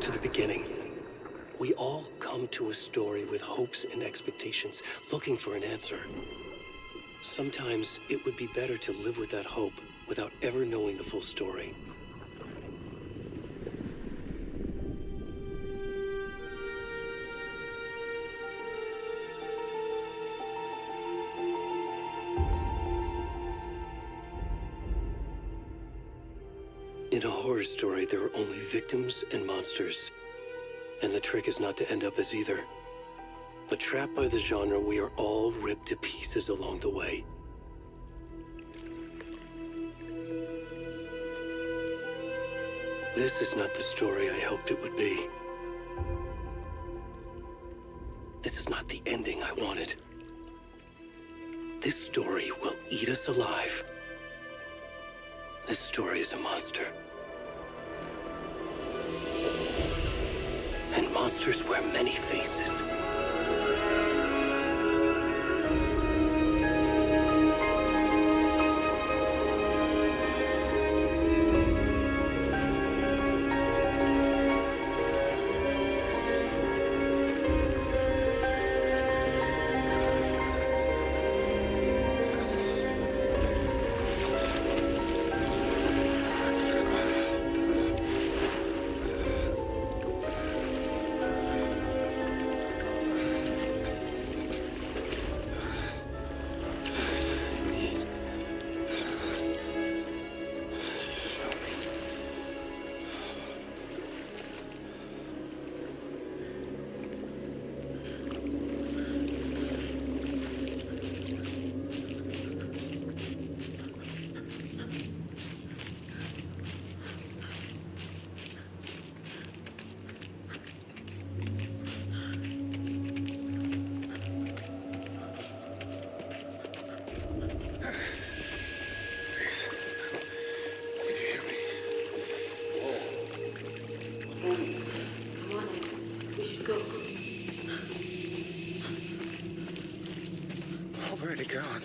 to the beginning. We all come to a story with hopes and expectations, looking for an answer. Sometimes it would be better to live with that hope without ever knowing the full story. In a horror story, there are only victims and monsters. And the trick is not to end up as either. But trapped by the genre, we are all ripped to pieces along the way. This is not the story I hoped it would be. This is not the ending I wanted. This story will eat us alive. This story is a monster. And monsters wear many faces. Already gone.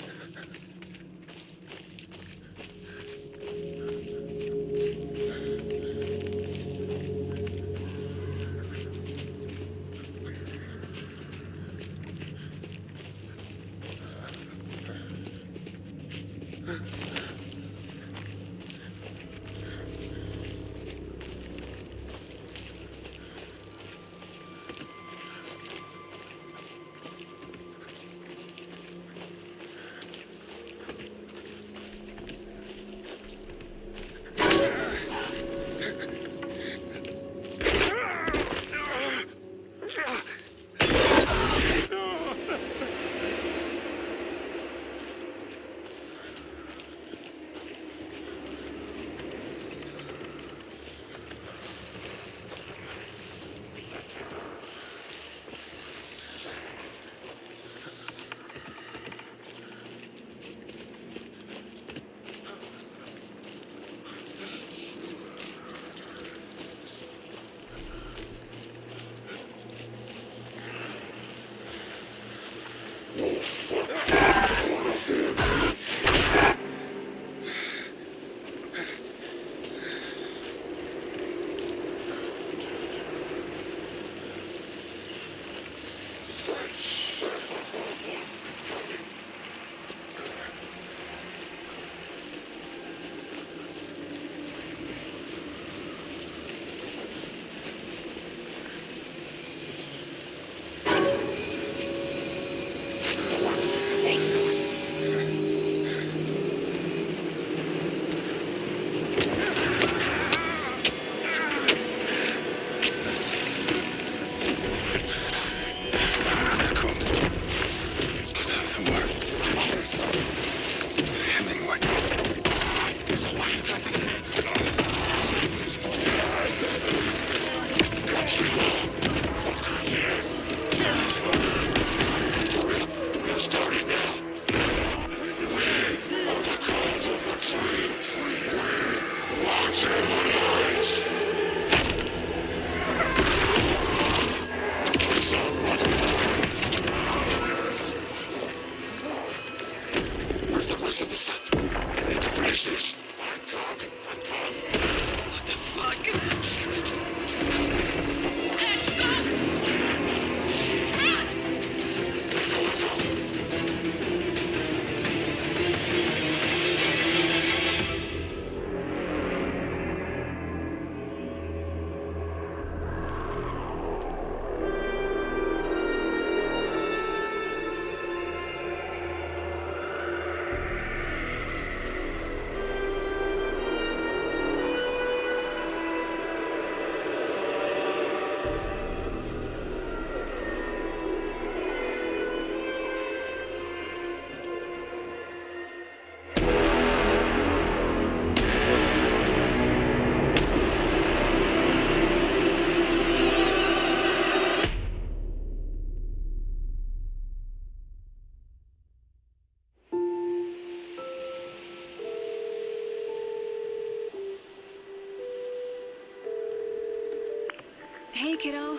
Hey, kiddo.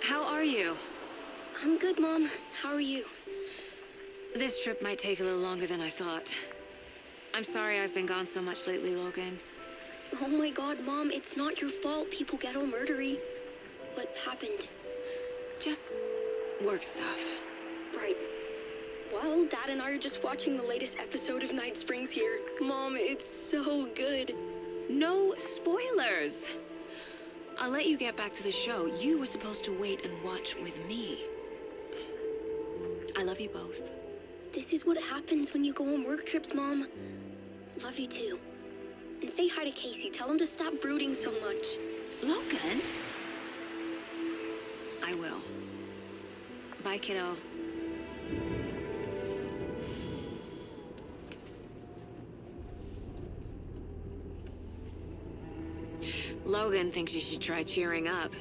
How are you? I'm good, Mom. How are you? This trip might take a little longer than I thought. I'm sorry I've been gone so much lately, Logan. Oh my god, Mom, it's not your fault people get all murdery. What happened? Just work stuff. Right. Well, Dad and I are just watching the latest episode of Night Springs here. Mom, it's so good. No spoilers! I'll let you get back to the show. You were supposed to wait and watch with me. I love you both. This is what happens when you go on work trips, Mom. Love you too. And say hi to Casey. Tell him to stop brooding so much. Logan? I will. Bye, kiddo. Logan thinks you should try cheering up.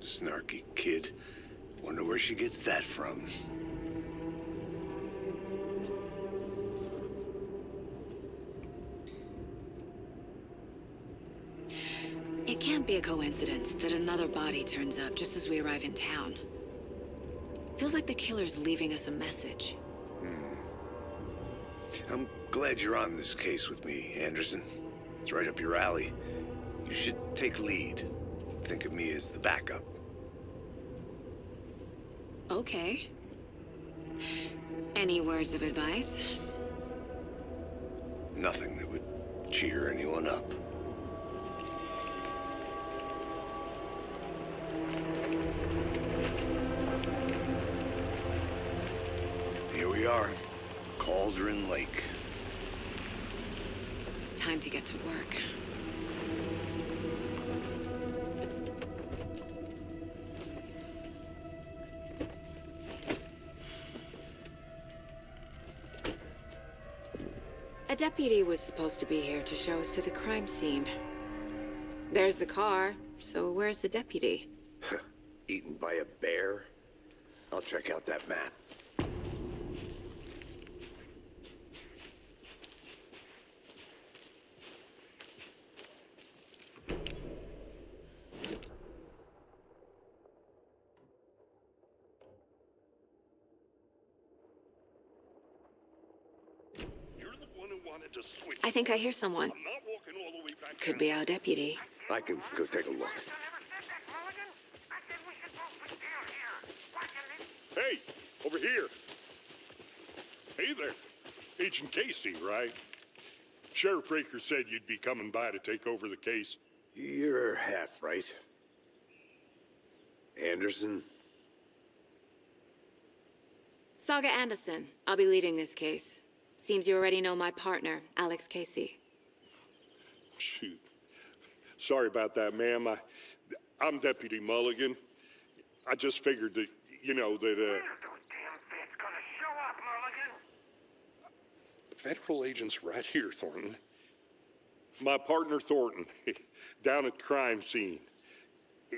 Snarky kid. Wonder where she gets that from. It can't be a coincidence that another body turns up just as we arrive in town. Feels like the killer's leaving us a message. I'm glad you're on this case with me, Anderson. It's right up your alley. You should take lead. Think of me as the backup. Okay. Any words of advice? Nothing that would cheer anyone up. Here we are, Cauldron Lake. Time to get to work. A deputy was supposed to be here to show us to the crime scene. There's the car, so where's the deputy? Eaten by a bear? I'll check out that map. To switch. I think I hear someone. I'm not walking all the way back. Could be our deputy. I can go take a look. Hey, over here. Hey there. Agent Casey, right? Sheriff Breaker said you'd be coming by to take over the case. You're half right. Anderson? Saga Anderson. I'll be leading this case. Seems you already know my partner, Alex Casey. Shoot. Sorry about that, ma'am. I'm Deputy Mulligan. I just figured that, you know, that, When are those damn feds gonna show up, Mulligan? federal agent's right here, Thornton. My partner, Thornton, down at the crime scene.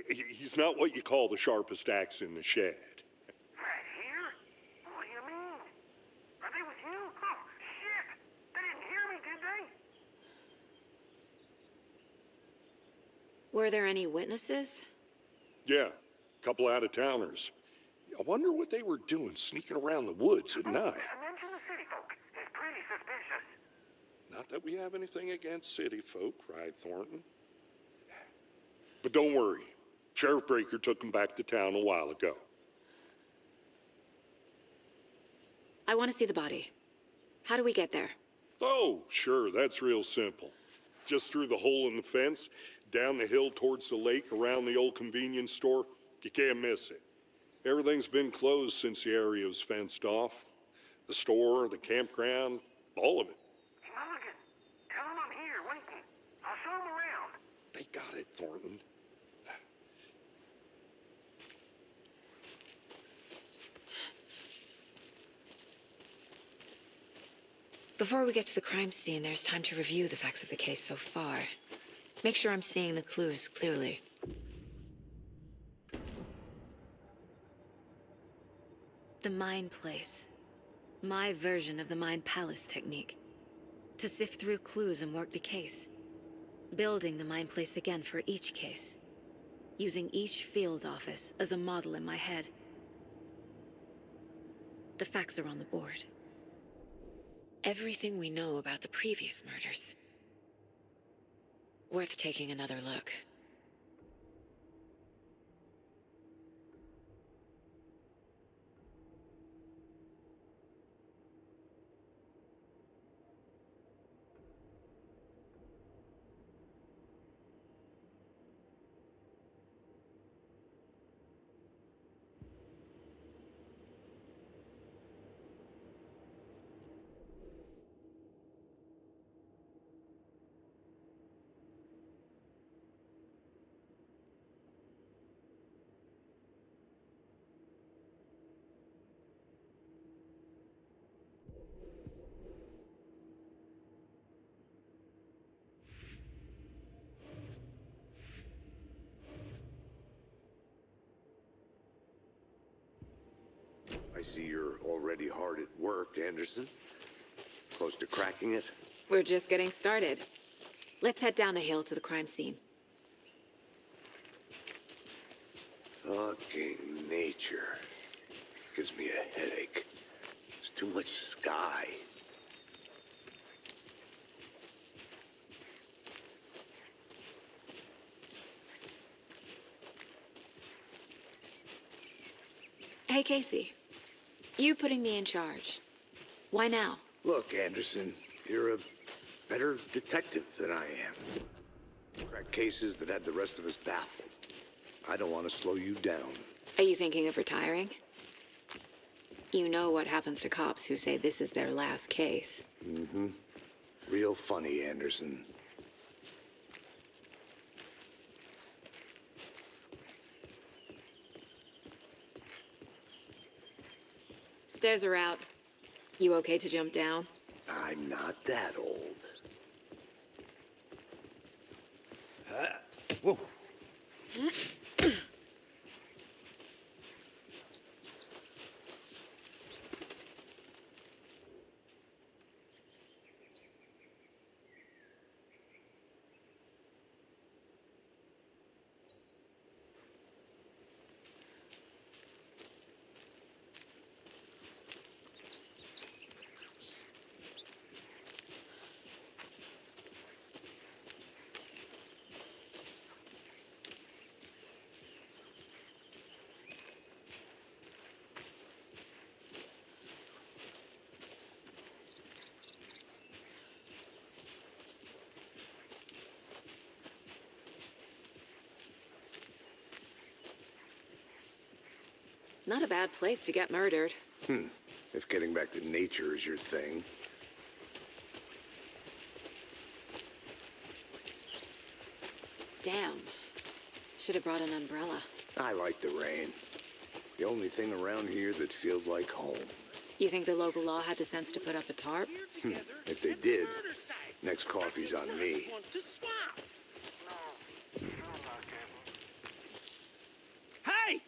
He's not what you call the sharpest axe in the shed. Right here? What do you mean? Are they with you? Oh, shit! They didn't hear me, did they? Were there any witnesses? Yeah, a couple out-of-towners. I wonder what they were doing sneaking around the woods at night. Mention the city folk. It's pretty suspicious. Not that we have anything against city folk, right, Thornton? But don't worry. Sheriff Breaker took them back to town a while ago. I want to see the body. How do we get there? Oh, sure, that's real simple. Just through the hole in the fence, down the hill towards the lake, around the old convenience store. You can't miss it. Everything's been closed since the area was fenced off. The store, the campground, all of it. Mulligan, tell them I'm here, waiting. I'll show them around. They got it, Thornton. Before we get to the crime scene, there's time to review the facts of the case so far. Make sure I'm seeing the clues clearly. The Mind Place. My version of the Mind Palace technique. To sift through clues and work the case. Building the Mind Place again for each case. using each field office as a model in my head. The facts are on the board. Everything we know about the previous murders. Worth taking another look. I see you're already hard at work, Anderson. Close to cracking it? We're just getting started. Let's head down the hill to the crime scene. Fucking nature. Gives me a headache. There's too much sky. Hey, Casey. You putting me in charge. Why now? Look, Anderson, you're a better detective than I am. Crack cases that had the rest of us baffled. I don't want to slow you down. Are you thinking of retiring? You know what happens to cops who say this is their last case. Mm-hmm. Real funny, Anderson. Stairs are out. You okay to jump down? I'm not that old. Whoa. Not a bad place to get murdered. If getting back to nature is your thing. Damn. Should have brought an umbrella. I like the rain. The only thing around here that feels like home. You think the local law had the sense to put up a tarp? If they did, next coffee's on me. Hey!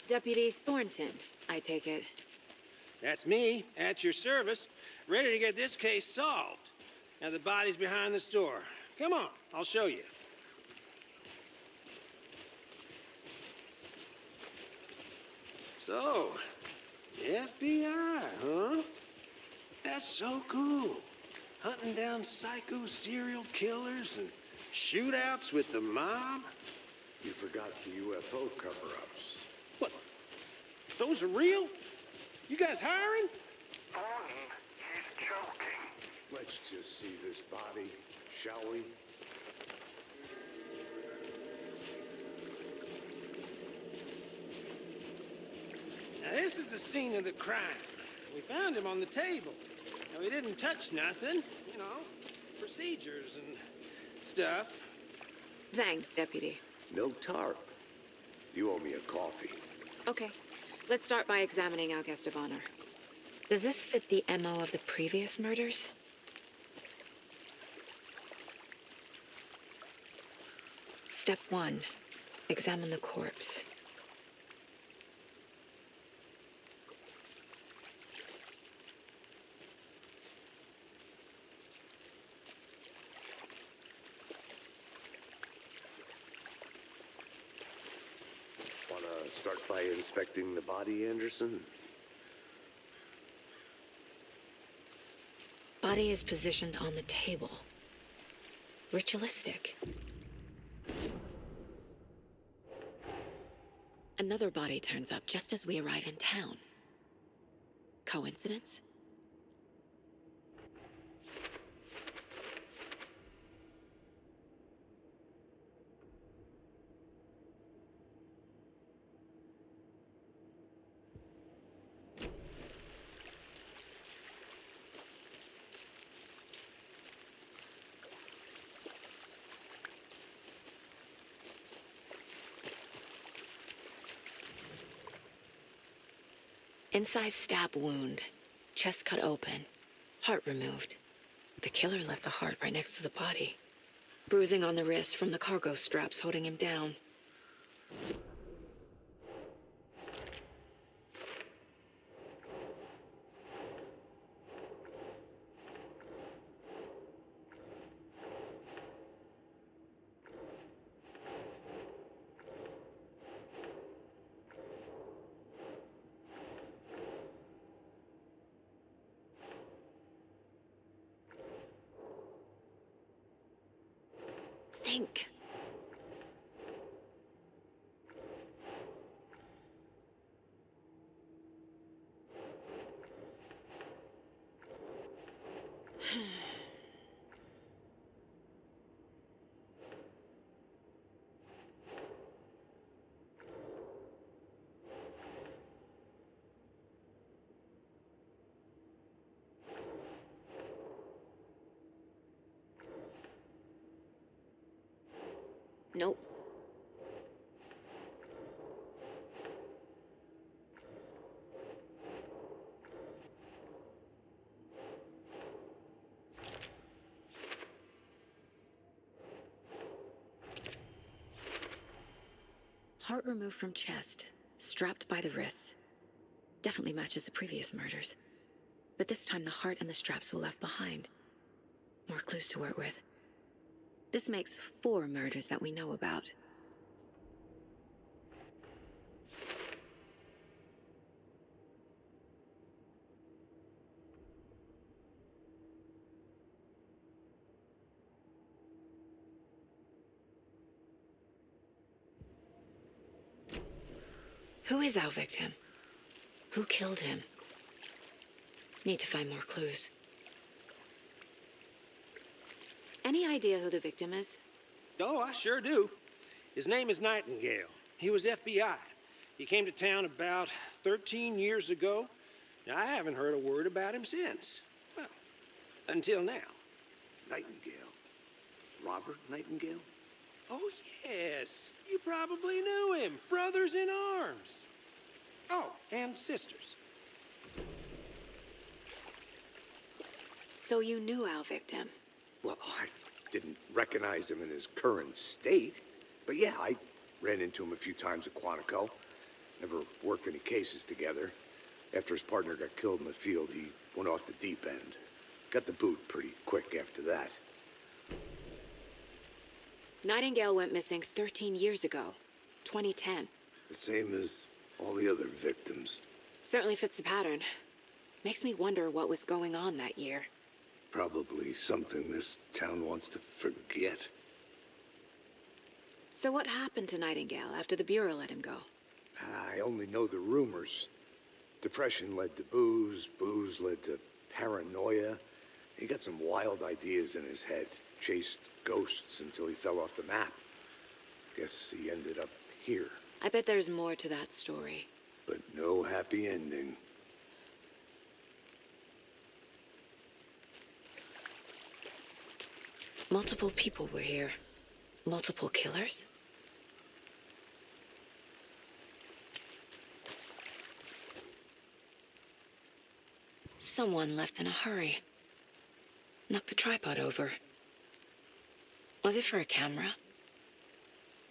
Deputy Thornton, I take it. That's me, at your service, ready to get this case solved. Now the body's behind the store. Come on, I'll show you. So, FBI, huh? That's so cool. Hunting down psycho serial killers and shootouts with the mob. You forgot the UFO cover-ups. What? Those are real? You guys hiring? Thornton, he's joking. Let's just see this body, shall we? Now, this is the scene of the crime. We found him on the table. Now, we didn't touch nothing, you know, procedures and stuff. Thanks, Deputy. No tarp. You owe me a coffee. Okay. Let's start by examining our guest of honor. Does this fit the MO of the previous murders? Step 1. Examine the corpse. Start by inspecting the body, Anderson. Body is positioned on the table. Ritualistic. Another body turns up just as we arrive in town. Coincidence? Incised stab wound, chest cut open, heart removed. The killer left the heart right next to the body. Bruising on the wrist from the cargo straps holding him down. Think. Nope. Heart removed from chest, strapped by the wrists. Definitely matches the previous murders. But this time the heart and the straps were left behind. More clues to work with. This makes 4 murders that we know about. Who is our victim? Who killed him? Need to find more clues. Any idea who the victim is? Oh, I sure do. His name is Nightingale. He was FBI. He came to town about 13 years ago. Now, I haven't heard a word about him since. Well, until now. Nightingale. Robert Nightingale? Oh, yes. You probably knew him. Brothers in arms. Oh, and sisters. So you knew our victim? Well, I didn't recognize him in his current state. But yeah, I ran into him a few times at Quantico. Never worked any cases together. After his partner got killed in the field, he went off the deep end. Got the boot pretty quick after that. Nightingale went missing 13 years ago, 2010. The same as all the other victims. Certainly fits the pattern. Makes me wonder what was going on that year. Probably something this town wants to forget. So what happened to Nightingale after the Bureau let him go? I only know the rumors. Depression led to booze, booze led to paranoia. He got some wild ideas in his head, chased ghosts until he fell off the map. Guess he ended up here. I bet there's more to that story. But no happy ending. Multiple people were here. Multiple killers? Someone left in a hurry. Knocked the tripod over. Was it for a camera?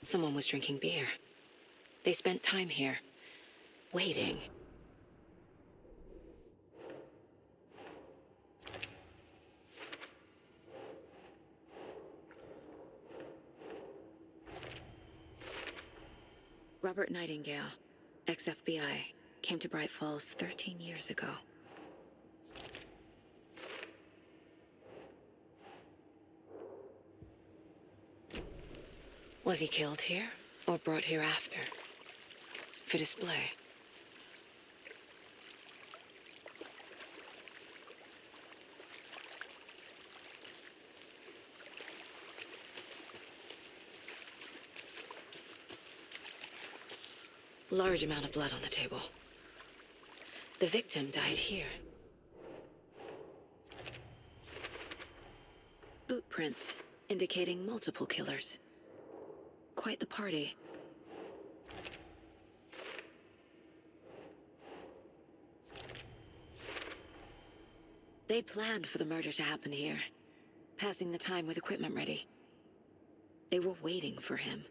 Someone was drinking beer. They spent time here, waiting. Robert Nightingale, ex-FBI, came to Bright Falls 13 years ago. Was he killed here, or brought here after? For display? Large amount of blood on the table. The victim died here. Boot prints indicating multiple killers. Quite the party. They planned for the murder to happen here, passing the time with equipment ready. They were waiting for him.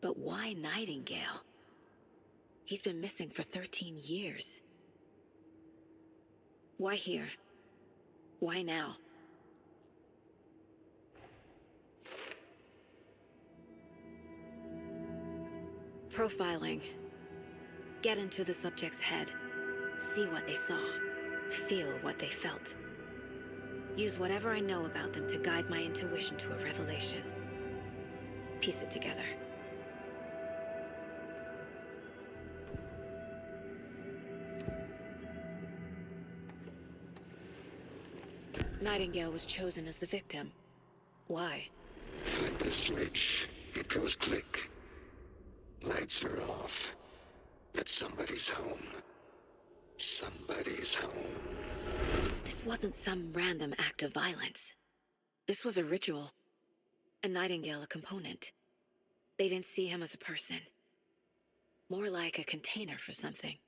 But why Nightingale? He's been missing for 13 years. Why here? Why now? Profiling. Get into the subject's head. See what they saw. Feel what they felt. Use whatever I know about them to guide my intuition to a revelation. Piece it together. Nightingale was chosen as the victim. Why? Flip the switch. It goes click. Lights are off. But somebody's home. Somebody's home. This wasn't some random act of violence. This was a ritual. And Nightingale a component. They didn't see him as a person. More like a container for something.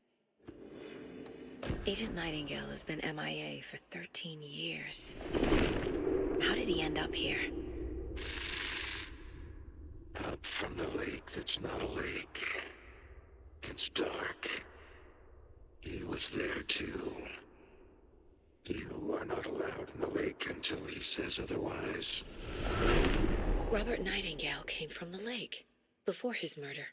Agent Nightingale has been MIA for 13 years. How did he end up here? Up from the lake that's not a lake. It's dark. He was there too. You are not allowed in the lake until he says otherwise. Robert Nightingale came from the lake, before his murder.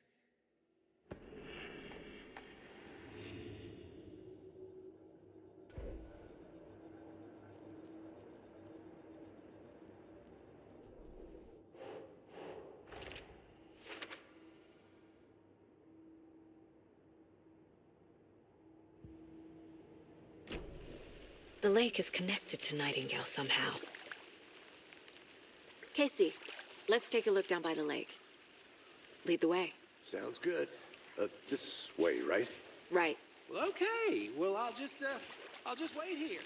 The lake is connected to Nightingale somehow. Casey, let's take a look down by the lake. Lead the way. Sounds good. This way, right? Right. Well, okay. Well, I'll just wait here.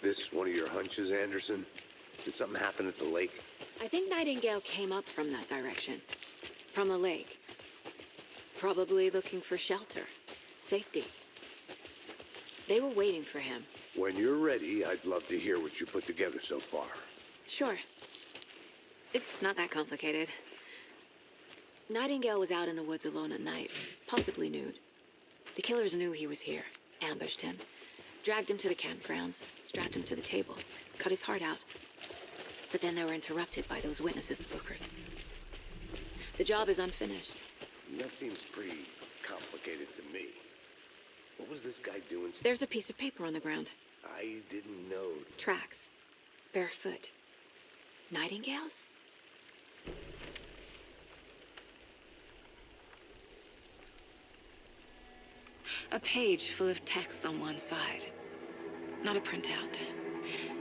This one of your hunches, Anderson? Did something happen at the lake? I think Nightingale came up from that direction. From the lake. Probably looking for shelter. Safety. They were waiting for him. When you're ready, I'd love to hear what you put together so far. Sure. It's not that complicated. Nightingale was out in the woods alone at night, possibly nude. The killers knew he was here, ambushed him, dragged him to the campgrounds, strapped him to the table, cut his heart out. But then they were interrupted by those witnesses, the bookers. The job is unfinished. That seems pretty complicated to me. What was this guy doing? There's a piece of paper on the ground. I didn't know. Tracks. Barefoot. Nightingale's? A page full of text on one side. Not a printout.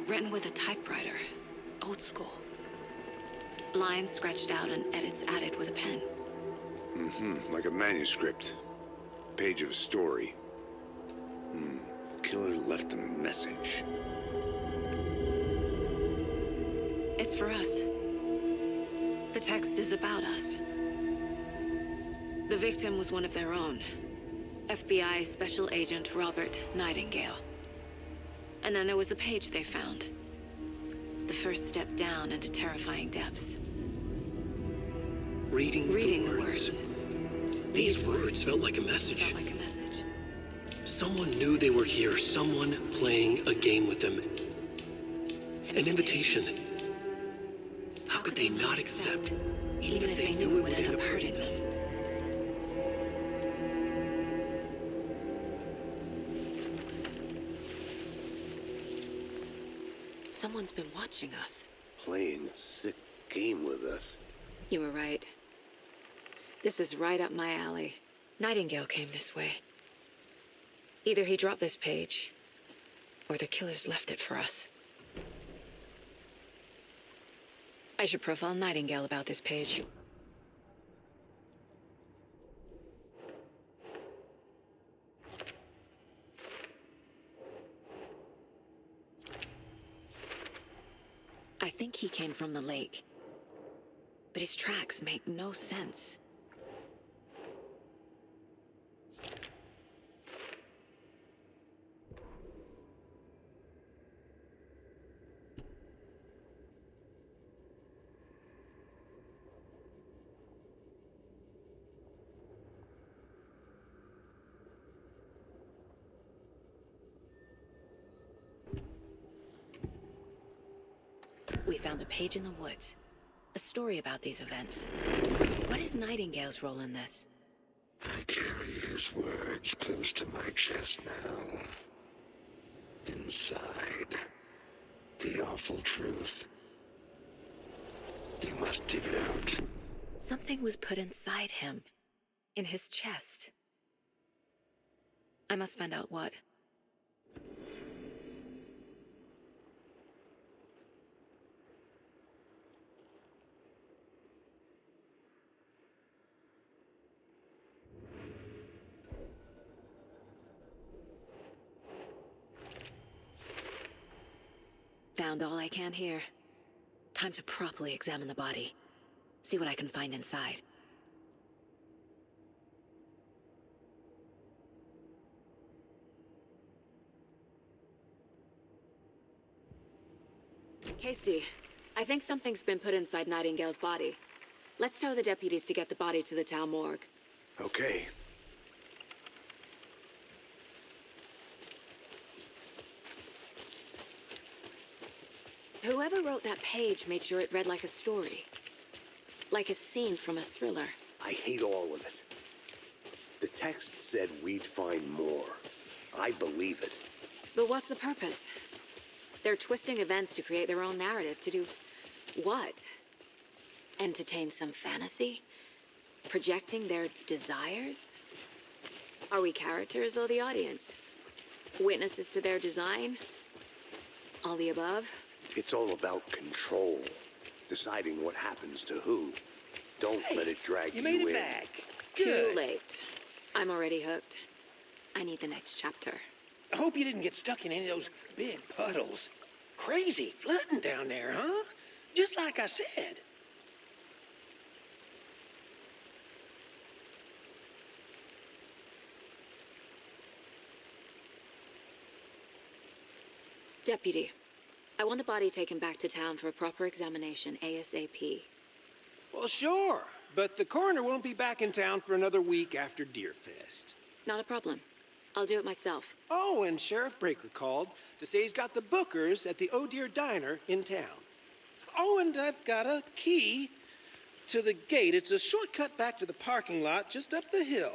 Written with a typewriter. Old school. Lines scratched out and edits added with a pen. Like a manuscript. Page of a story. Killer left a message. It's for us. The text is about us. The victim was one of their own. FBI Special Agent Robert Nightingale. And then there was the page they found. The first step down into terrifying depths. Reading the words. These words felt like a message. Felt like a message. Someone knew they were here. Someone playing a game with them. An invitation. How could they not accept, even if they knew it would end up hurting them? Someone's been watching us. Playing a sick game with us. You were right. This is right up my alley. Nightingale came this way. Either he dropped this page, or the killers left it for us. I should profile Nightingale about this page. I think he came from the lake, but his tracks make no sense. We found a page in the woods. A story about these events. What is Nightingale's role in this? I carry his words close to my chest now. Inside, the awful truth. You must dig it out. Something was put inside him. In his chest. I must find out what. Found all I can here. Time to properly examine the body. See what I can find inside. Casey, I think something's been put inside Nightingale's body. Let's tell the deputies to get the body to the town morgue. Okay. Whoever wrote that page made sure it read like a story. Like a scene from a thriller. I hate all of it. The text said we'd find more. I believe it. But what's the purpose? They're twisting events to create their own narrative. To do what? Entertain some fantasy? Projecting their desires? Are we characters or the audience? Witnesses to their design? All the above? It's all about control. Deciding what happens to who. Don't let it drag you in. You made it back. Too Good. late. I'm already hooked. I need the next chapter. I hope you didn't get stuck in any of those big puddles. Crazy flooding down there, huh? Just like I said. Deputy, I want the body taken back to town for a proper examination ASAP. Well, sure. But the coroner won't be back in town for another week after Deerfest. Not a problem. I'll do it myself. Oh, and Sheriff Breaker called to say he's got the Bookers at the Oh Dear Diner in town. Oh, and I've got a key to the gate. It's a shortcut back to the parking lot just up the hill.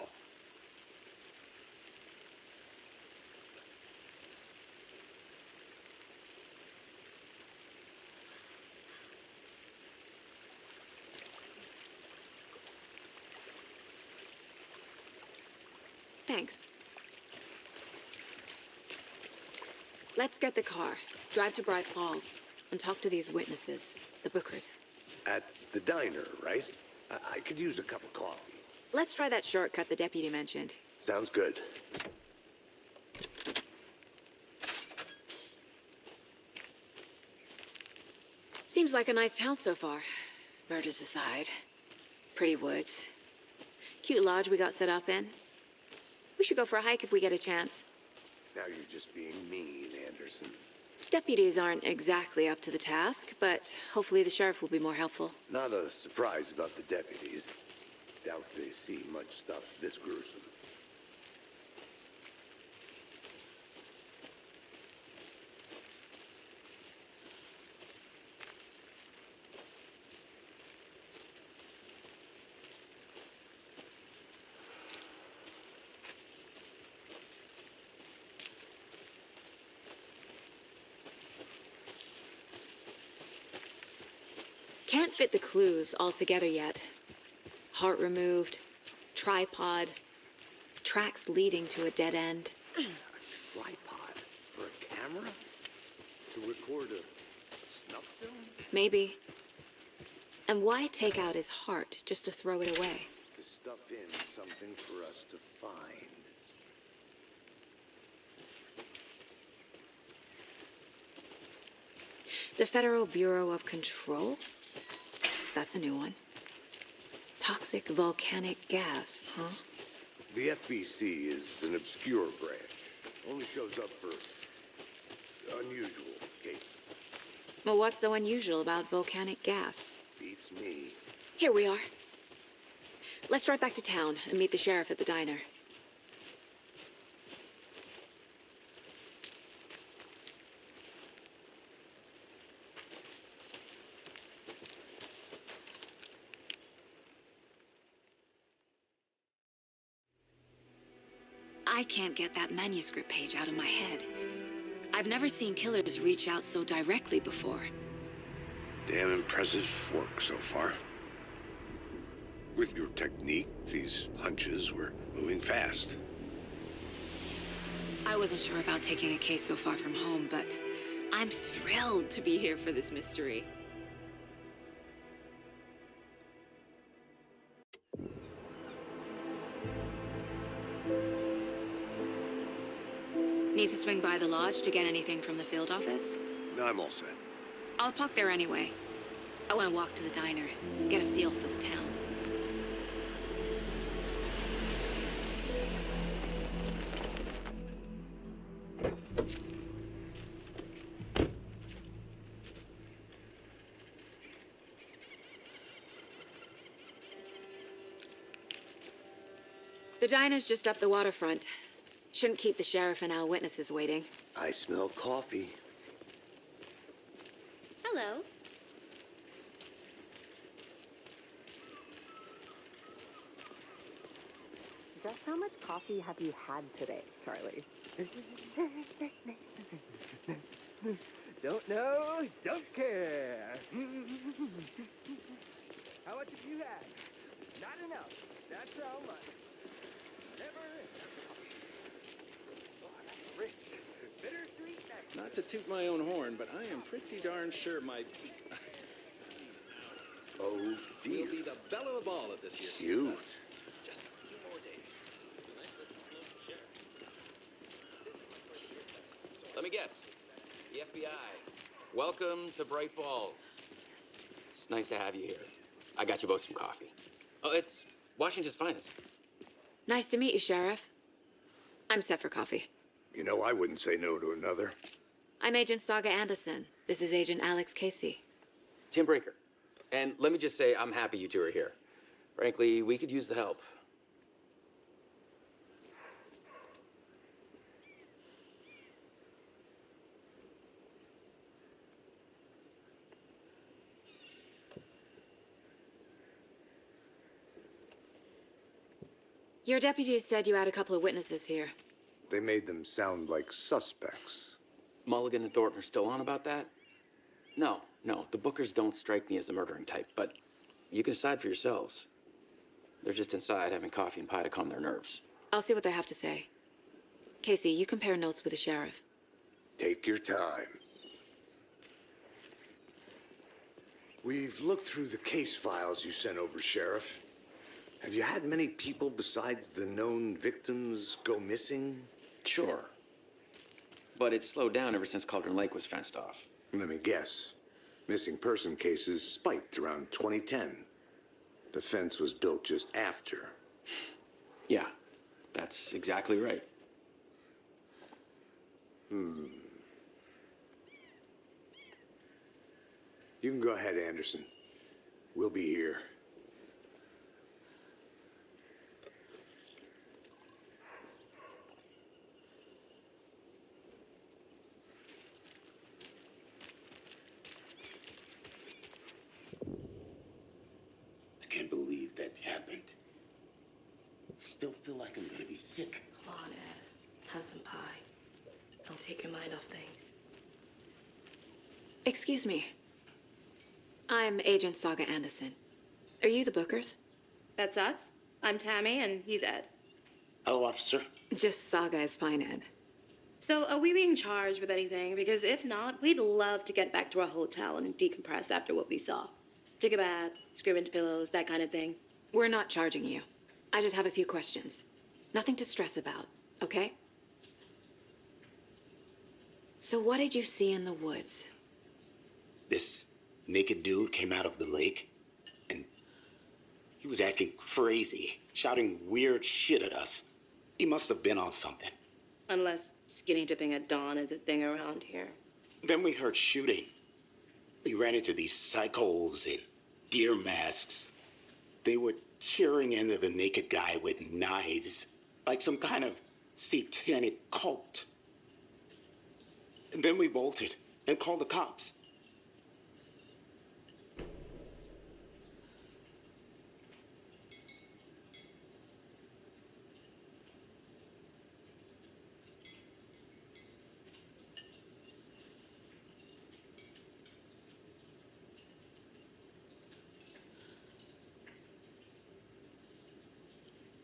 Thanks. Let's get the car, drive to Bright Falls, and talk to these witnesses, the Bookers. At the diner, right? I could use a cup of coffee. Let's try that shortcut the deputy mentioned. Sounds good. Seems like a nice town so far. Murders aside. Pretty woods. Cute lodge we got set up in. We should go for a hike if we get a chance. Now you're just being mean, Anderson. Deputies aren't exactly up to the task, but hopefully the sheriff will be more helpful. Not a surprise about the deputies. Doubt they see much stuff this gruesome. Can't fit the clues all together yet. Heart removed, tripod, tracks leading to a dead end. A tripod for a camera? To record a snuff film? Maybe. And why take out his heart just to throw it away? To stuff in something for us to find. The Federal Bureau of Control? That's a new one. Toxic volcanic gas, huh? The FBC is an obscure branch. Only shows up for unusual cases. Well, what's so unusual about volcanic gas? Beats me. Here we are. Let's drive back to town and meet the sheriff at the diner. I can't get that manuscript page out of my head. I've never seen killers reach out so directly before. Damn impressive work so far. With your technique, these hunches were moving fast. I wasn't sure about taking a case so far from home, but I'm thrilled to be here for this mystery. Need to swing by the lodge to get anything from the field office? I'm all set. I'll park there anyway. I want to walk to the diner, get a feel for the town. The diner's just up the waterfront. Shouldn't keep the sheriff and our witnesses waiting. I smell coffee. Hello. Just how much coffee have you had today, Charlie? Don't know, don't care. How much have you had? Not enough. That's how much. Never enough. Oh, that's rich. Bittersweet night. Not to toot my own horn, but I am pretty darn sure my... Oh, dear. will be the belle of the ball at this year's Cute. fest. Just a few more days. Let me guess. The FBI. Welcome to Bright Falls. It's nice to have you here. I got you both some coffee. Oh, it's Washington's finest. Nice to meet you, Sheriff. I'm set for coffee. You know, I wouldn't say no to another. I'm Agent Saga Anderson. This is Agent Alex Casey. Tim Breaker. And let me just say, I'm happy you two are here. Frankly, we could use the help. Your deputies said you had a couple of witnesses here. They made them sound like suspects. Mulligan and Thornton are still on about that? No, the Bookers don't strike me as the murdering type, but you can decide for yourselves. They're just inside having coffee and pie to calm their nerves. I'll see what they have to say. Casey, you compare notes with the sheriff. Take your time. We've looked through the case files you sent over, Sheriff. Have you had many people besides the known victims go missing? Sure. But it's slowed down ever since Cauldron Lake was fenced off. Let me guess. Missing person cases spiked around 2010. The fence was built just after. Yeah, that's exactly right. You can go ahead, Anderson. We'll be here. I can't believe that happened. I still feel like I'm gonna be sick. Come on, Ed. Have some pie. Don't take your mind off things. Excuse me. I'm Agent Saga Anderson. Are you the Bookers? That's us. I'm Tammy, and he's Ed. Hello, officer. Just Saga is fine, Ed. So, are we being charged with anything? Because if not, we'd love to get back to our hotel and decompress after what we saw. Take a bath, scream into pillows, that kind of thing. We're not charging you. I just have a few questions. Nothing to stress about, okay? So what did you see in the woods? This naked dude came out of the lake, and he was acting crazy, shouting weird shit at us. He must have been on something. Unless skinny dipping at dawn is a thing around here. Then we heard shooting. We ran into these psychos in deer masks. They were tearing into the naked guy with knives, like some kind of satanic cult. And then we bolted and called the cops.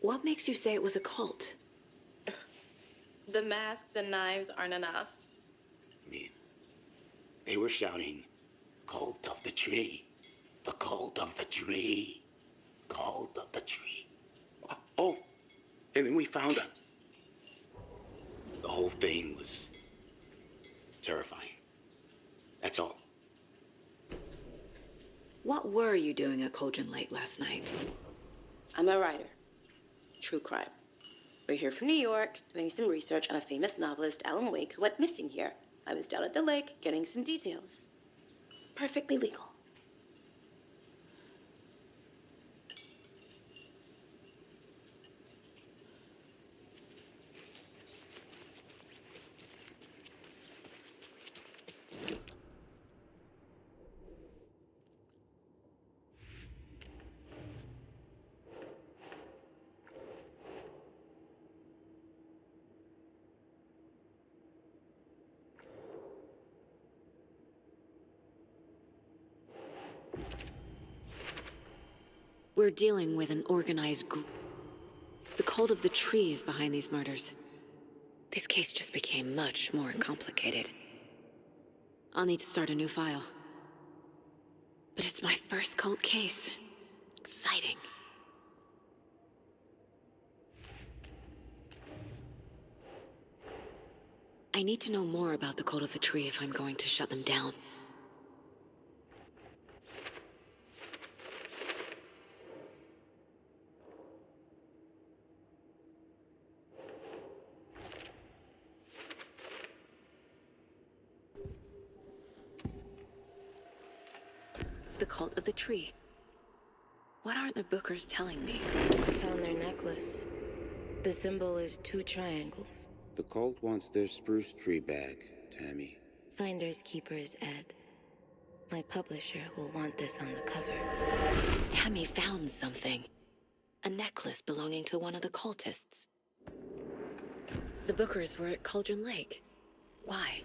What makes you say it was a cult? The masks and knives aren't enough. They were shouting, "Cult of the tree, the cult of the tree, cult of the tree." Oh, and then we found out. The whole thing was terrifying. That's all. What were you doing at Cauldron Lake last night? I'm a writer. True crime. We're here from New York, doing some research on a famous novelist, Alan Wake, who went missing here. I was down at the lake, getting some details. Perfectly legal. We're dealing with an organized group. The cult of the tree is behind these murders. This case just became much more complicated. I'll need to start a new file. But it's my first cult case. Exciting. I need to know more about the cult of the tree if I'm going to shut them down. The cult of the tree. What aren't the Bookers telling me? I found their necklace. The symbol is 2 triangles. The cult wants their spruce tree back, Tammy. Finders keepers, Ed. My publisher will want this on the cover. Tammy found something. A necklace belonging to one of the cultists. The Bookers were at Cauldron Lake. Why?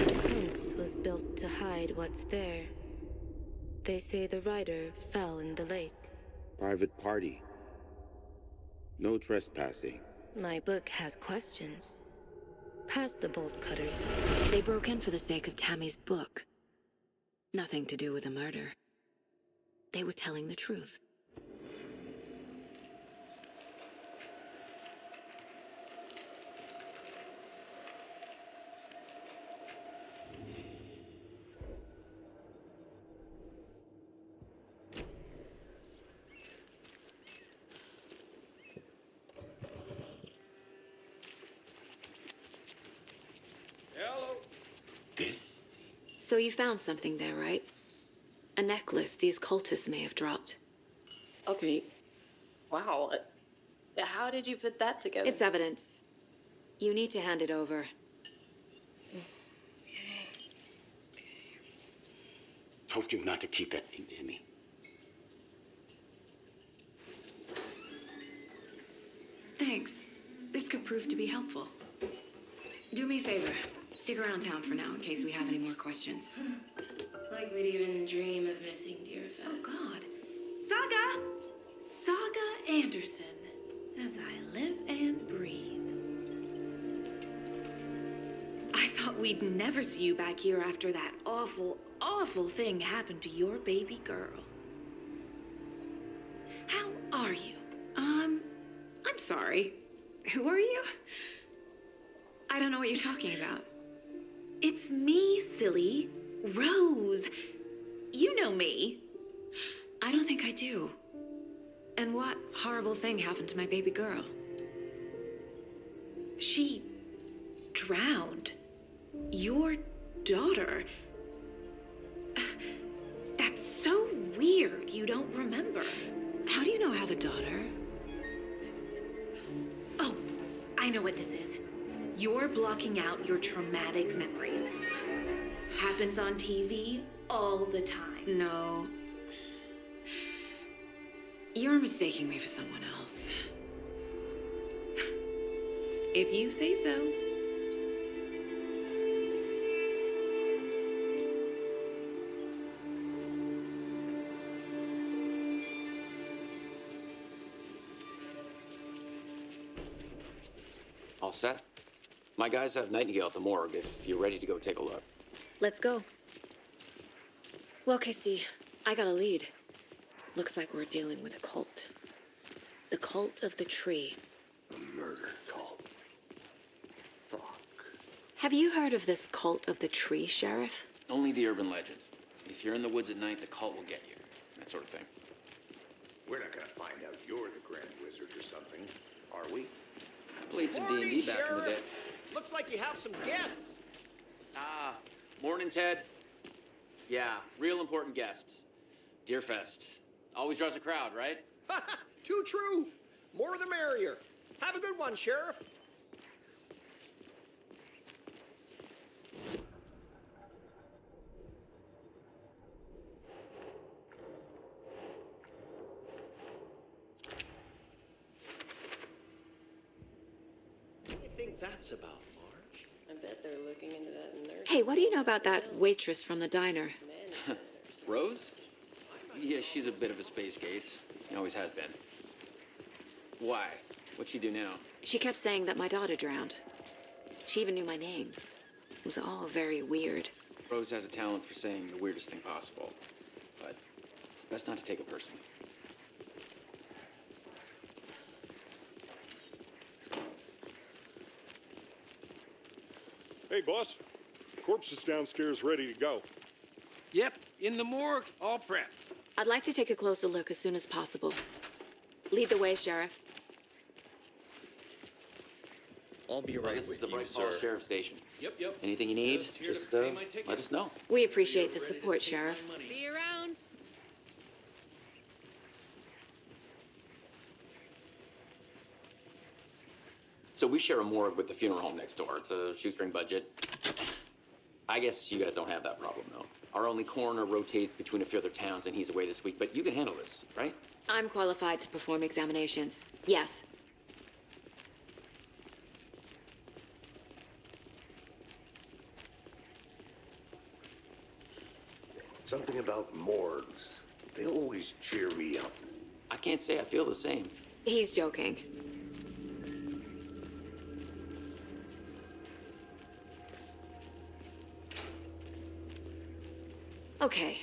The fence was built to hide what's there. They say the rider fell in the lake. Private party. No trespassing. My book has questions. Past the bolt cutters. They broke in for the sake of Tammy's book. Nothing to do with the murder. They were telling the truth. So you found something there, right? A necklace these cultists may have dropped. Okay. Wow. How did you put that together? It's evidence. You need to hand it over. Told you not to keep that thing, Tammy. Thanks. This could prove to be helpful. Do me a favor. Stick around town for now in case we have any more questions. Like we'd even dream of missing Deerfest. Oh, God. Saga! Saga Anderson. As I live and breathe. I thought we'd never see you back here after that awful, awful thing happened to your baby girl. How are you? I'm sorry. Who are you? I don't know what you're talking about. It's me, silly. Rose. You know me. I don't think I do. And what horrible thing happened to my baby girl? She drowned. Your daughter. That's so weird you don't remember. How do you know I have a daughter? Oh, I know what this is. You're blocking out your traumatic memories. Happens on TV all the time. No. You're mistaking me for someone else. If you say so. All set? My guys have Nightingale at the morgue if you're ready to go take a look. Let's go. Well, Casey, I got a lead. Looks like we're dealing with a cult. The cult of the tree. A murder cult. Fuck. Have you heard of this cult of the tree, Sheriff? Only the urban legend. If you're in the woods at night, the cult will get you. That sort of thing. We're not gonna find out you're the Grand Wizard or something, are we? Played some Morning, D&D back in the day. Sheriff. Looks like you have some guests. Ah, morning, Ted. Yeah, real important guests. Deerfest. Always draws a crowd, right? Too true. More the merrier. Have a good one, Sheriff. What do you think that's about, Marge? I bet they're looking into that nurse. Hey, what do you know about that waitress from the diner? Rose? Yeah, she's a bit of a space case. She always has been. Why? What'd she do now? She kept saying that my daughter drowned. She even knew my name. It was all very weird. Rose has a talent for saying the weirdest thing possible. But it's best not to take it personally. Hey, boss. Corpse is downstairs ready to go. Yep, in the morgue, all prepped. I'd like to take a closer look as soon as possible. Lead the way, Sheriff. I'll be right This is with the you, Bright Falls sir. Sheriff Station. Yep. Anything you need, Just here to just pay my ticket. let us know. We appreciate the support, Sheriff. See you around. So we share a morgue with the funeral home next door. It's a shoestring budget. I guess you guys don't have that problem, though. Our only coroner rotates between a few other towns, and he's away this week. But you can handle this, right? I'm qualified to perform examinations. Yes. Something about morgues. They always cheer me up. I can't say I feel the same. He's joking. Okay.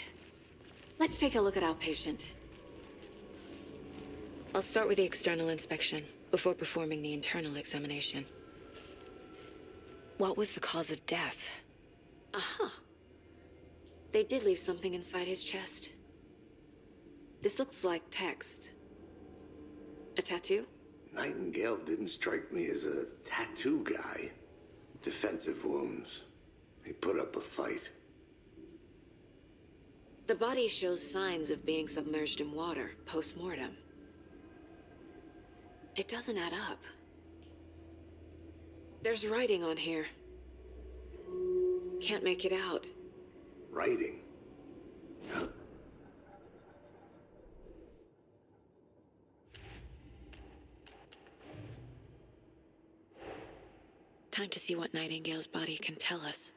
Let's take a look at our patient. I'll start with the external inspection before performing the internal examination. What was the cause of death? Aha. They did leave something inside his chest. This looks like text. A tattoo? Nightingale didn't strike me as a tattoo guy. Defensive wounds. He put up a fight. The body shows signs of being submerged in water post-mortem. It doesn't add up. There's writing on here. Can't make it out. Writing. Time to see what Nightingale's body can tell us.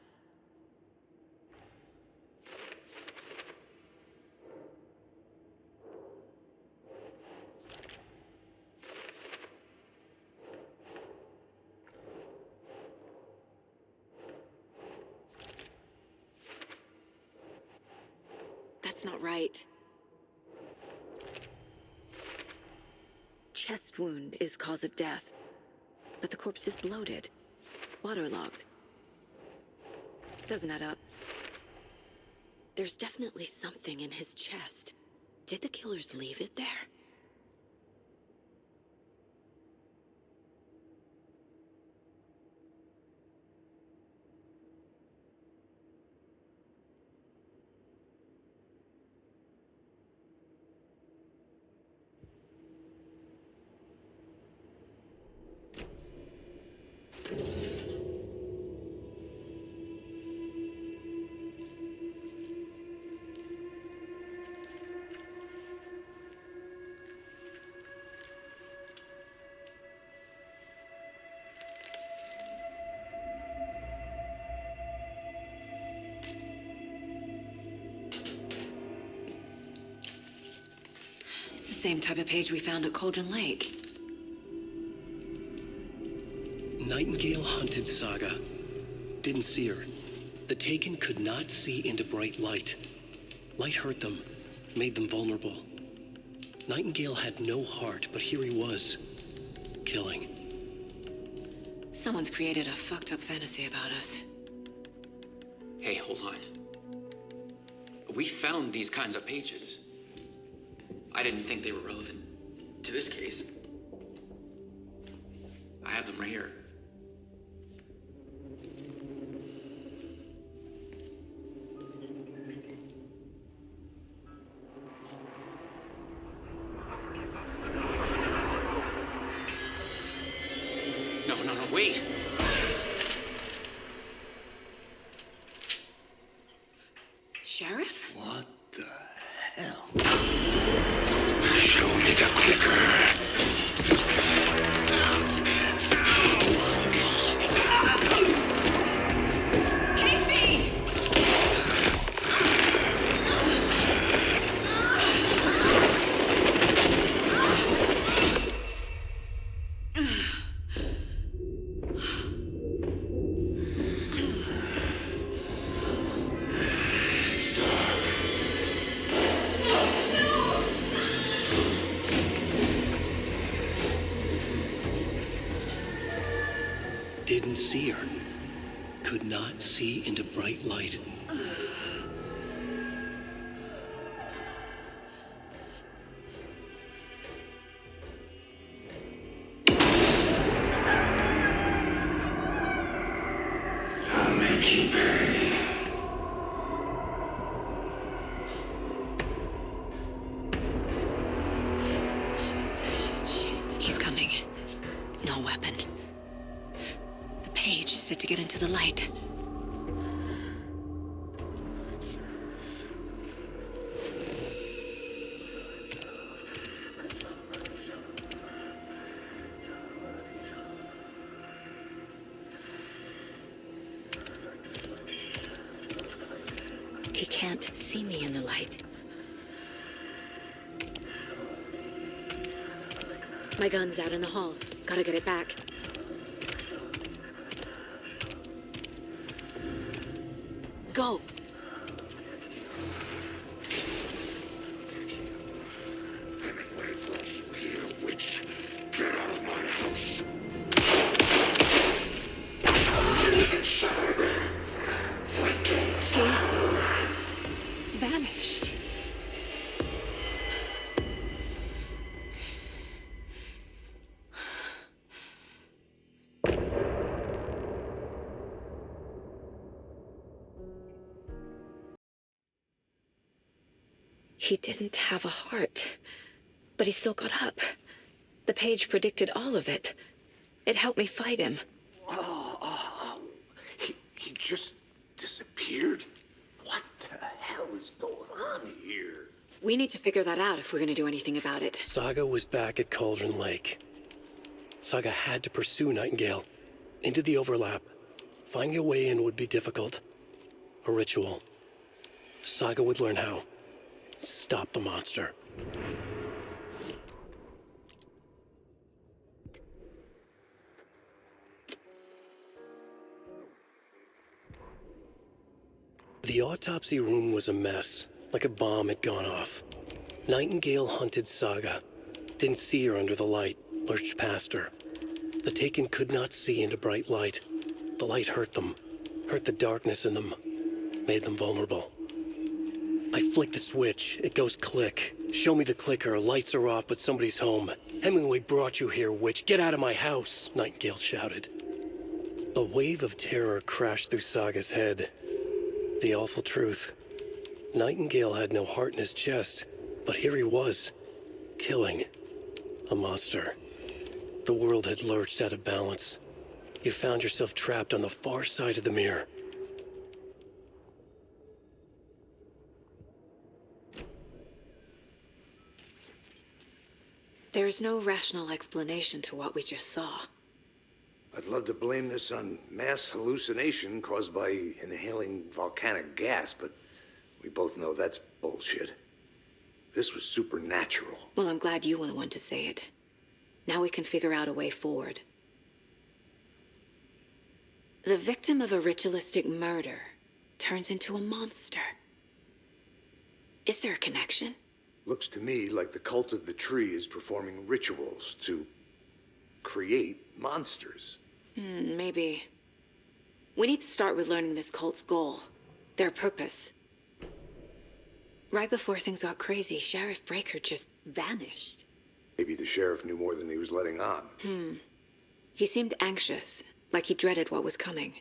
That's not right. Chest wound is cause of death, but the corpse is bloated, waterlogged. Doesn't add up. There's definitely something in his chest. Did the killers leave it there? It's the same type of page we found at Cauldron Lake. Nightingale hunted Saga. Didn't see her. The Taken could not see into bright light. Light hurt them, made them vulnerable. Nightingale had no heart, but here he was, killing. Someone's created a fucked up fantasy about us. Hey, hold on. We found these kinds of pages. I didn't think they were relevant to this case. I have them right here. No, wait! Sheriff? What the hell? Show me the clicker. Didn't see her. Could not see into bright light. I'll make you pay. Shit. He's coming. No weapon. The page said to get into the light. He can't see me in the light. My gun's out in the hall. Gotta get it back. Go! Witch, get out of my house. See? Vanished. He didn't have a heart, but he still got up. The page predicted all of it. It helped me fight him. He just disappeared? What the hell is going on here? We need to figure that out if we're gonna do anything about it. Saga was back at Cauldron Lake. Saga had to pursue Nightingale. Into the overlap. Finding a way in would be difficult. A ritual. Saga would learn how. Stop the monster. The autopsy room was a mess, like a bomb had gone off. Nightingale hunted Saga. Didn't see her under the light, lurched past her. The Taken could not see into bright light. The light hurt them, hurt the darkness in them, made them vulnerable. I flick the switch, it goes click. Show me the clicker, lights are off, but somebody's home. Hemingway brought you here, witch. Get out of my house, Nightingale shouted. A wave of terror crashed through Saga's head. The awful truth. Nightingale had no heart in his chest, but here he was, killing a monster. The world had lurched out of balance. You found yourself trapped on the far side of the mirror. There's no rational explanation to what we just saw. I'd love to blame this on mass hallucination caused by inhaling volcanic gas, but we both know that's bullshit. This was supernatural. Well, I'm glad you were the one to say it. Now we can figure out a way forward. The victim of a ritualistic murder turns into a monster. Is there a connection? Looks to me like the cult of the tree is performing rituals to create monsters. Maybe. We need to start with learning this cult's goal, their purpose. Right before things got crazy, Sheriff Breaker just vanished. Maybe the sheriff knew more than he was letting on. He seemed anxious, like he dreaded what was coming.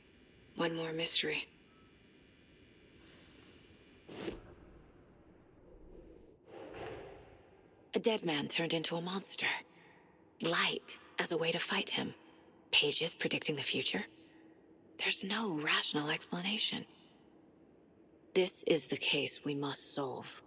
One more mystery. A dead man turned into a monster. Light as a way to fight him. Pages predicting the future. There's no rational explanation. This is the case we must solve.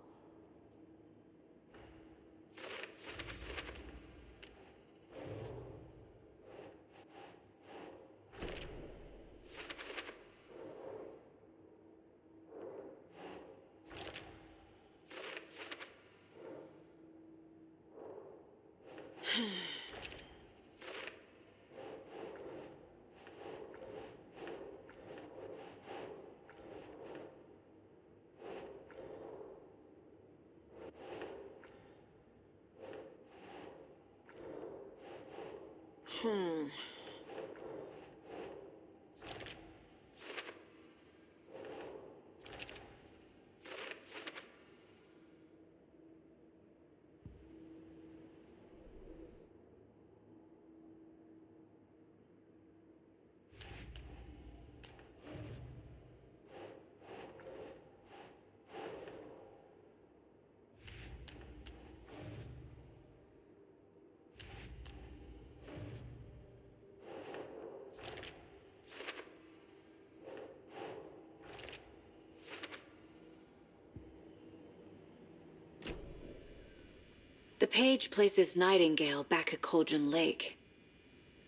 The page places Nightingale back at Cauldron Lake.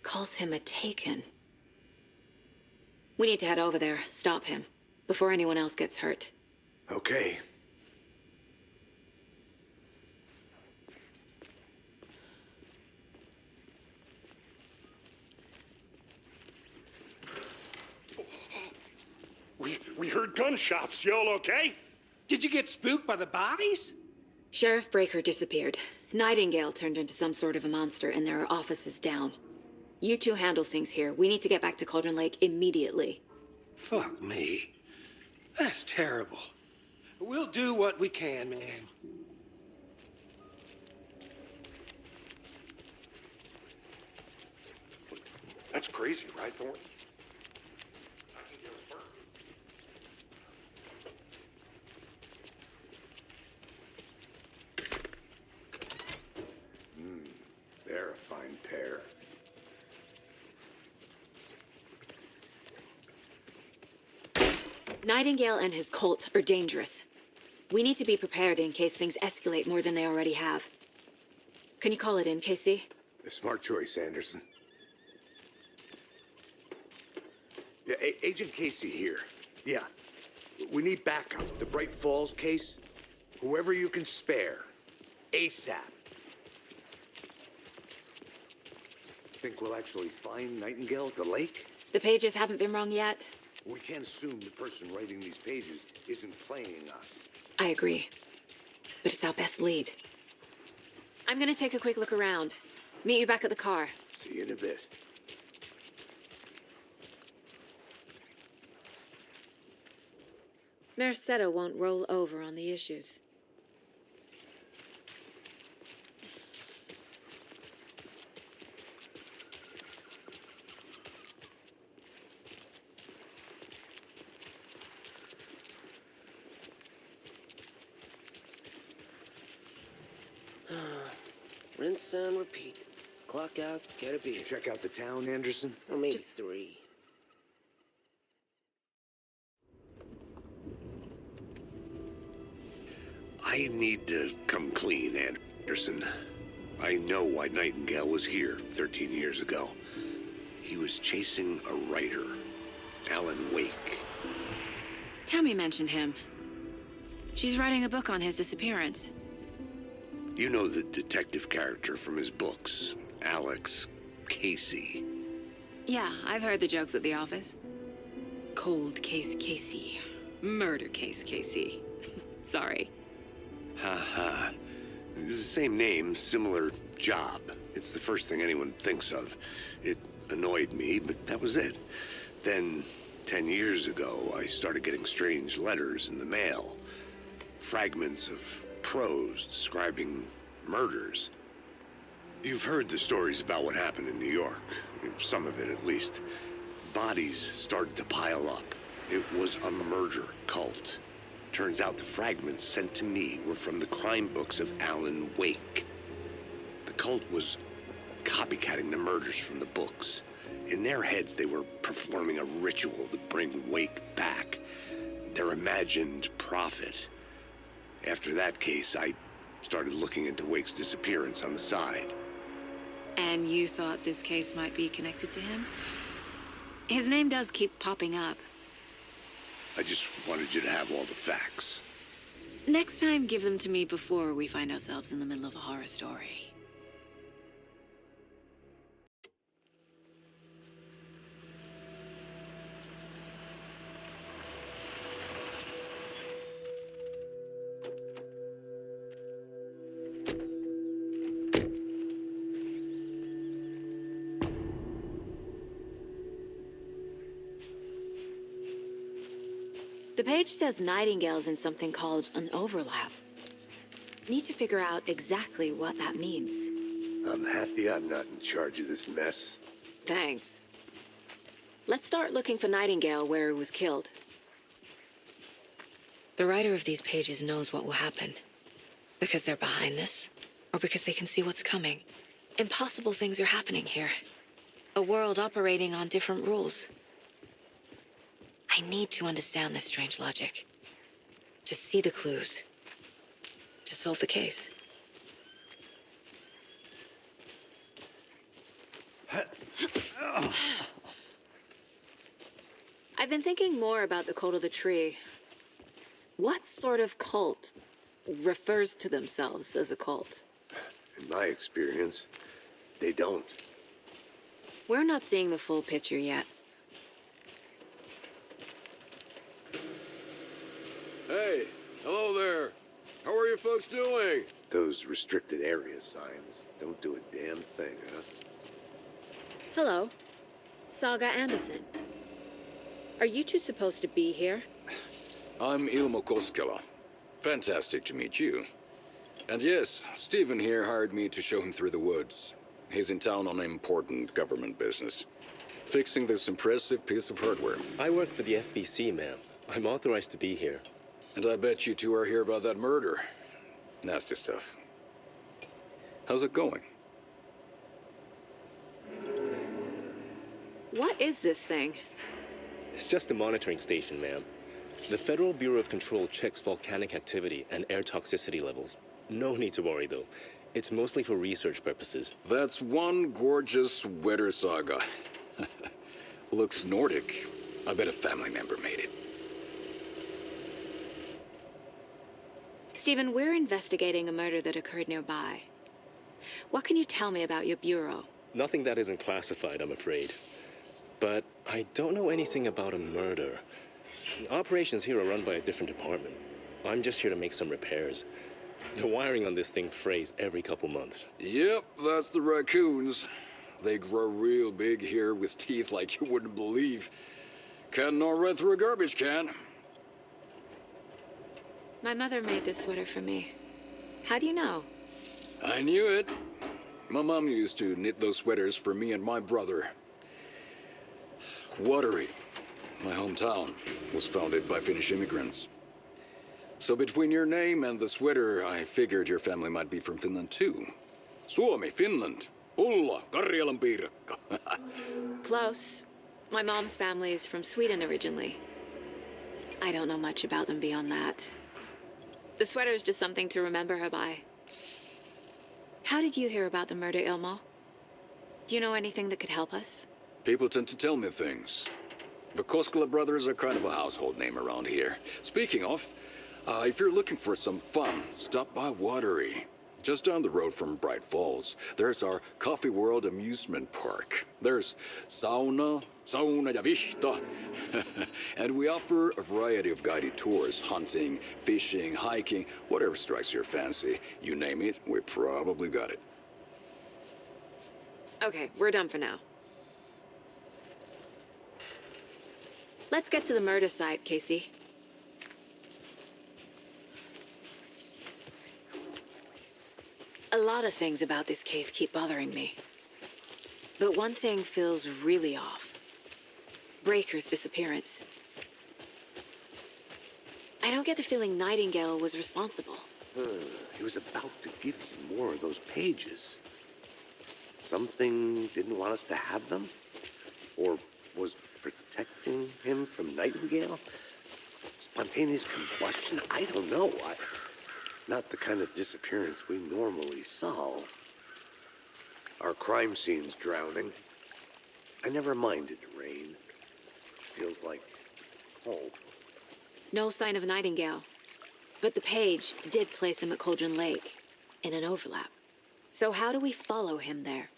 Calls him a Taken. We need to head over there, stop him, before anyone else gets hurt. Okay. We heard gunshots. Y'all okay? Did you get spooked by the bodies? Sheriff Breaker disappeared. Nightingale turned into some sort of a monster, and there are offices down. You two handle things here. We need to get back to Cauldron Lake immediately. Fuck me. That's terrible. We'll do what we can, man. That's crazy, right, Thornton? They're a fine pair. Nightingale and his cult are dangerous. We need to be prepared in case things escalate more than they already have. Can you call it in, KC? A smart choice, Anderson. Yeah, Agent Casey here. Yeah. We need backup. The Bright Falls case. Whoever you can spare. ASAP. Think we'll actually find Nightingale at the lake? The pages haven't been wrong yet. We can't assume the person writing these pages isn't playing us. I agree. But it's our best lead. I'm gonna take a quick look around. Meet you back at the car. See you in a bit. Mercado won't roll over on the issues. Rinse and repeat. Clock out, get a beer. Did you check out the town, Anderson? Or maybe three. I need to come clean, Anderson. I know why Nightingale was here 13 years ago. He was chasing a writer, Alan Wake. Tammy mentioned him. She's writing a book on his disappearance. You know the detective character from his books, Alex Casey. Yeah, I've heard the jokes at the office. Cold case Casey. Murder case Casey. Sorry. Ha. It's the same name, similar job. It's the first thing anyone thinks of. It annoyed me, but that was it. Then, 10 years ago, I started getting strange letters in the mail. Fragments of prose describing murders. You've heard the stories about what happened in New York. Some of it, at least. Bodies started to pile up. It was a murder cult. Turns out the fragments sent to me were from the crime books of Alan Wake. The cult was copycatting the murders from the books. In their heads, they were performing a ritual to bring Wake back. Their imagined prophet. After that case, I started looking into Wake's disappearance on the side. And you thought this case might be connected to him? His name does keep popping up. I just wanted you to have all the facts. Next time, give them to me before we find ourselves in the middle of a horror story. The page says Nightingale's in something called an overlap. Need to figure out exactly what that means. I'm happy I'm not in charge of this mess. Thanks. Let's start looking for Nightingale where he was killed. The writer of these pages knows what will happen. Because they're behind this, or because they can see what's coming. Impossible things are happening here. A world operating on different rules. I need to understand this strange logic. To see the clues. To solve the case. I've been thinking more about the cult of the tree. What sort of cult refers to themselves as a cult? In my experience, they don't. We're not seeing the full picture yet. Hey, hello there. How are you folks doing? Those restricted area signs don't do a damn thing, huh? Hello. Saga Anderson. Are you two supposed to be here? I'm Ilmo Koskela. Fantastic to meet you. And yes, Stephen here hired me to show him through the woods. He's in town on important government business. Fixing this impressive piece of hardware. I work for the FBC, ma'am. I'm authorized to be here. And I bet you two are here about that murder. Nasty stuff. How's it going? What is this thing? It's just a monitoring station, ma'am. The Federal Bureau of Control checks volcanic activity and air toxicity levels. No need to worry, though. It's mostly for research purposes. That's one gorgeous weather saga. Looks Nordic. I bet a family member made it. Stephen, we're investigating a murder that occurred nearby. What can you tell me about your bureau? Nothing that isn't classified, I'm afraid. But I don't know anything about a murder. Operations here are run by a different department. I'm just here to make some repairs. The wiring on this thing frays every couple months. Yep, that's the raccoons. They grow real big here with teeth like you wouldn't believe. Can't know right through a garbage can. My mother made this sweater for me. How do you know? I knew it. My mom used to knit those sweaters for me and my brother. Watery, my hometown, was founded by Finnish immigrants. So between your name and the sweater, I figured your family might be from Finland too. Suomi, Finland. Ulla, Karjalan piirakka. Close. My mom's family is from Sweden originally. I don't know much about them beyond that. The sweater is just something to remember her by. How did you hear about the murder, Ilmo? Do you know anything that could help us? People tend to tell me things. The Koskela brothers are kind of a household name around here. Speaking of, if you're looking for some fun, stop by Watery. Just down the road from Bright Falls, there's our Coffee World amusement park. There's sauna ja vihta. And we offer a variety of guided tours, hunting, fishing, hiking, whatever strikes your fancy. You name it, we probably got it. Okay, we're done for now. Let's get to the murder site, Casey. A lot of things about this case keep bothering me. But one thing feels really off. Breaker's disappearance. I don't get the feeling Nightingale was responsible. He was about to give you more of those pages. Something didn't want us to have them? Or was protecting him from Nightingale? Spontaneous combustion? I don't know. Not the kind of disappearance we normally solve. Our crime scene's drowning. I never minded rain. Feels like home. No sign of Nightingale. But the page did place him at Cauldron Lake, in an overlap. So how do we follow him there?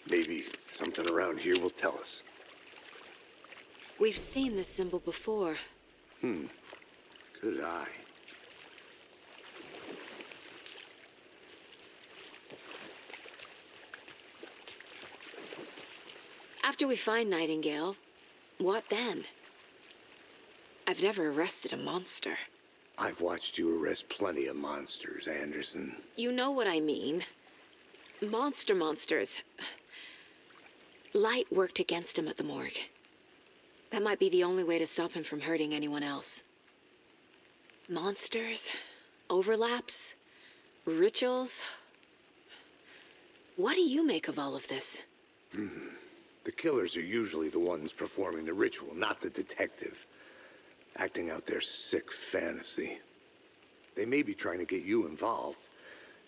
Maybe something around here will tell us. We've seen this symbol before. Good eye. After we find Nightingale, what then? I've never arrested a monster. I've watched you arrest plenty of monsters, Anderson. You know what I mean. Monsters. Light worked against him at the morgue. That might be the only way to stop him from hurting anyone else. Monsters, overlaps, rituals. What do you make of all of this? The killers are usually the ones performing the ritual, not the detective. Acting out their sick fantasy. They may be trying to get you involved,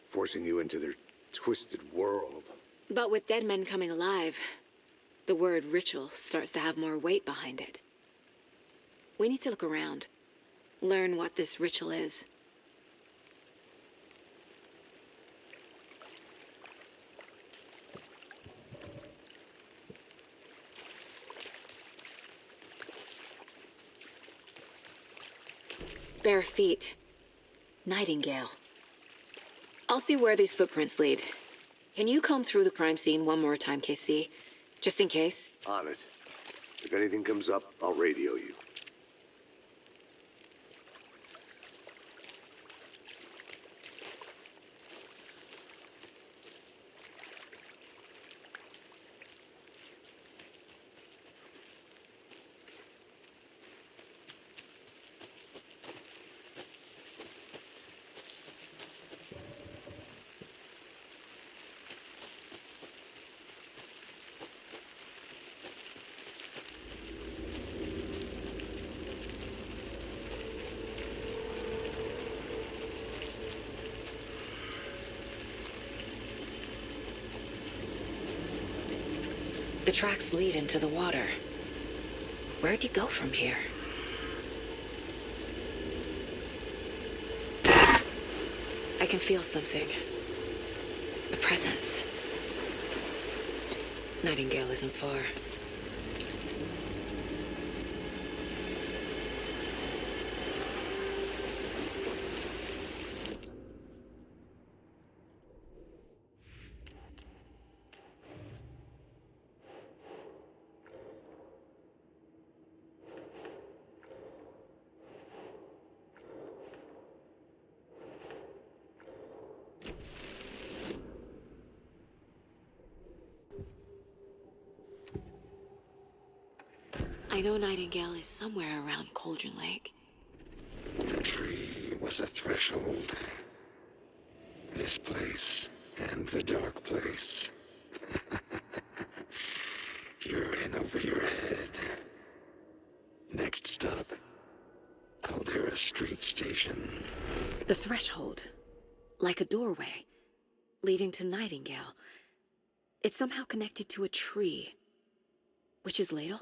forcing you into their twisted world. But with dead men coming alive, the word ritual starts to have more weight behind it. We need to look around, learn what this ritual is. Bare feet. Nightingale. I'll see where these footprints lead. Can you comb through the crime scene one more time, KC? Just in case? On it. If anything comes up, I'll radio you. The tracks lead into the water. Where'd he go from here? I can feel something. A presence. Nightingale isn't far. I know Nightingale is somewhere around Cauldron Lake. The tree was a threshold. This place and the dark place. You're in over your head. Next stop, Caldera Street Station. The threshold. Like a doorway. Leading to Nightingale. It's somehow connected to a tree. Witch's Ladle?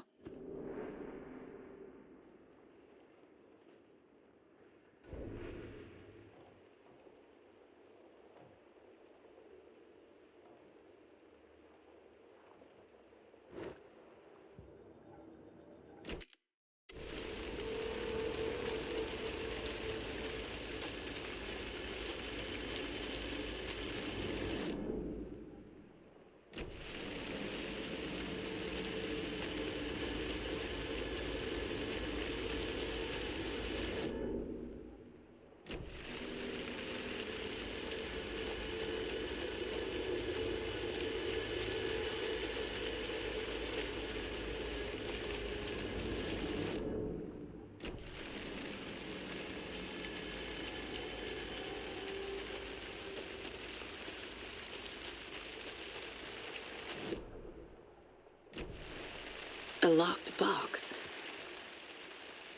A locked box.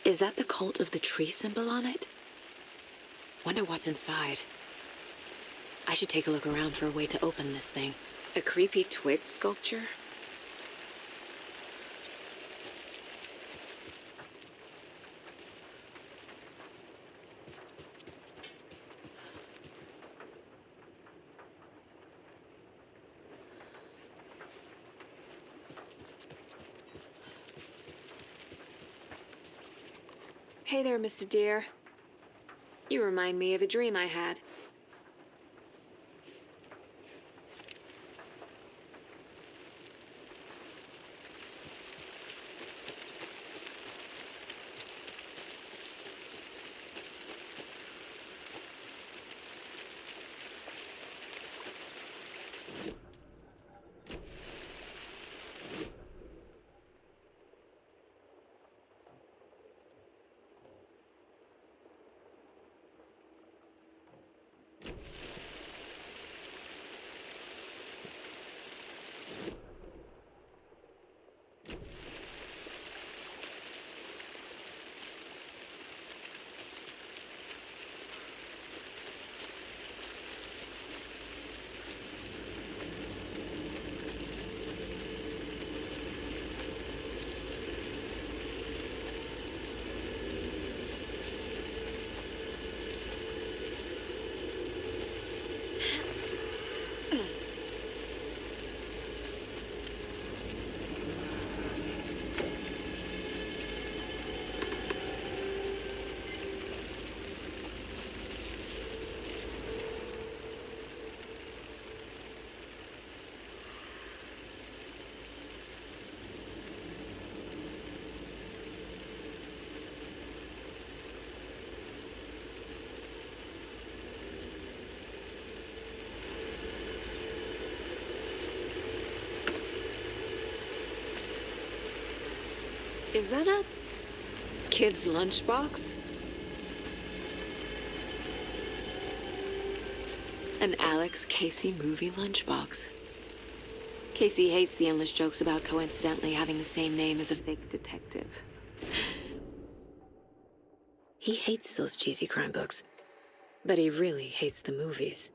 Is that the cult of the tree symbol on it? Wonder what's inside. I should take a look around for a way to open this thing. A creepy twig sculpture? Hey there, Mr. Deer. You remind me of a dream I had. Is that a kid's lunchbox? An Alex Casey movie lunchbox. Casey hates the endless jokes about coincidentally having the same name as a fake detective. He hates those cheesy crime books, but he really hates the movies.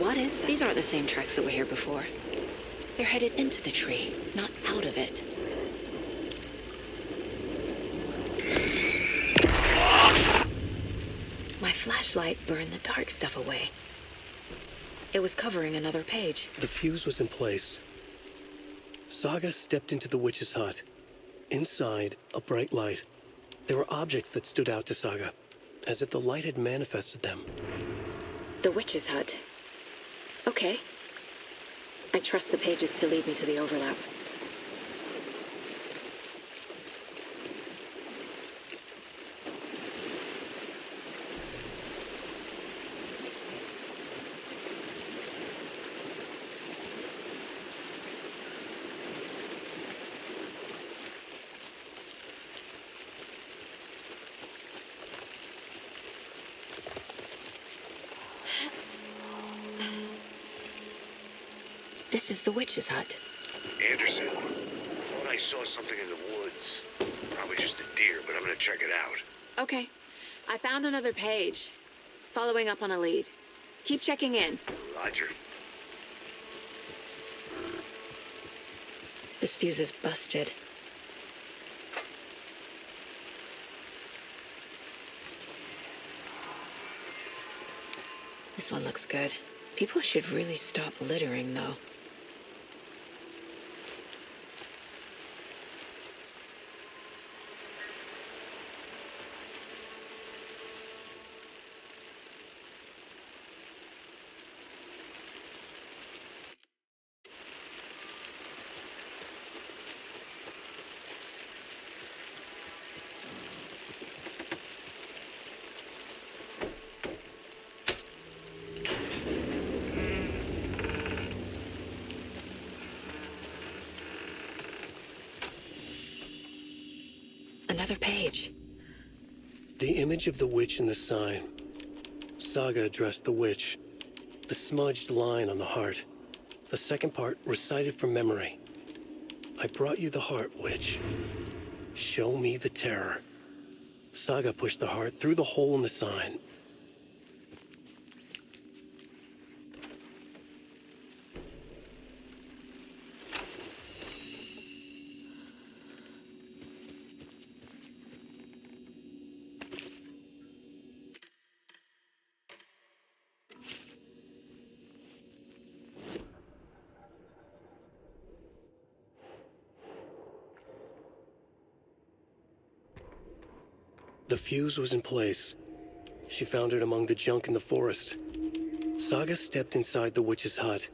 What is that? These aren't the same tracks that were here before. They're headed into the tree, not out of it. My flashlight burned the dark stuff away. It was covering another page. The fuse was in place. Saga stepped into the witch's hut. Inside, a bright light. There were objects that stood out to Saga, as if the light had manifested them. The witch's hut. Okay. I trust the pages to lead me to the overlap. This is the witch's hut. Anderson, thought I saw something in the woods. Probably just a deer, but I'm gonna check it out. Okay. I found another page. Following up on a lead. Keep checking in. Roger. This fuse is busted. This one looks good. People should really stop littering, though. Another page. The image of the witch in the sign. Saga addressed the witch. The smudged line on the heart. The second part recited from memory. I brought you the heart, witch. Show me the terror. Saga pushed the heart through the hole in the sign. The fuse was in place. She found it among the junk in the forest. Saga stepped inside the witch's hut.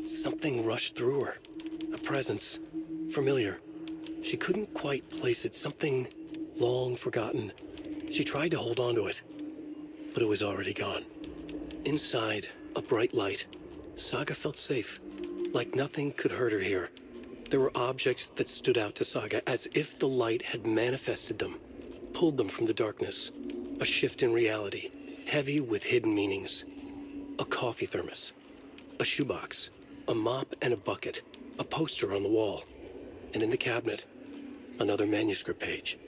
Something rushed through her. A presence. Familiar. She couldn't quite place it. Something long forgotten. She tried to hold on to it, but it was already gone. Inside, a bright light. Saga felt safe. Like nothing could hurt her here. There were objects that stood out to Saga as if the light had manifested them. Pulled them from the darkness. A shift in reality, heavy with hidden meanings. A coffee thermos, a shoebox, a mop and a bucket, a poster on the wall, and in the cabinet, another manuscript page.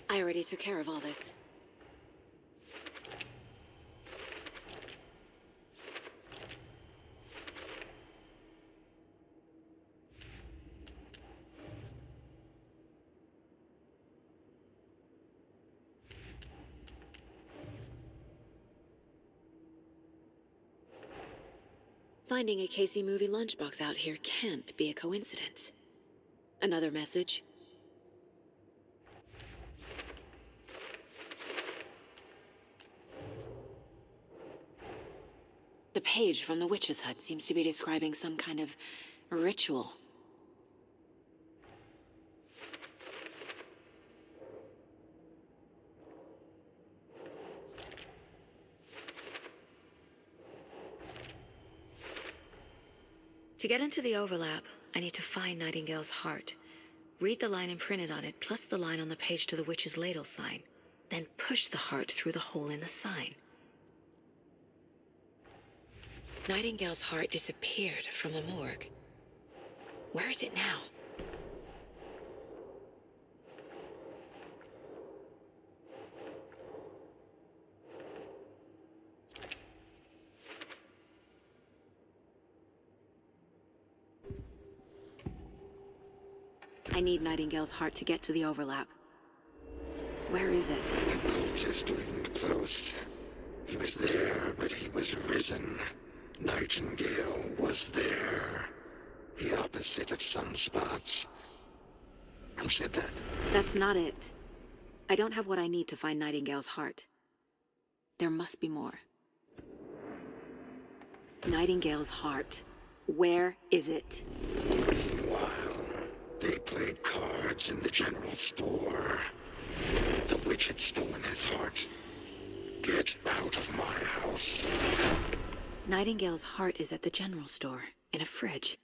I already took care of all this. Finding a Casey movie lunchbox out here can't be a coincidence. Another message. The page from the witch's hut seems to be describing some kind of ritual. To get into the overlap, I need to find Nightingale's heart. Read the line imprinted on it, plus the line on the page to the witch's ladle sign. Then push the heart through the hole in the sign. Nightingale's heart disappeared from the morgue. Where is it now? I need Nightingale's heart to get to the overlap. Where is it? The cultist leaned close. He was there, but he was risen. Nightingale was there. The opposite of sunspots. Who said that? That's not it. I don't have what I need to find Nightingale's heart. There must be more. Nightingale's heart. Where is it? While they played cards in the general store, the witch had stolen his heart. Get out of my house. Nightingale's heart is at the general store, in a fridge.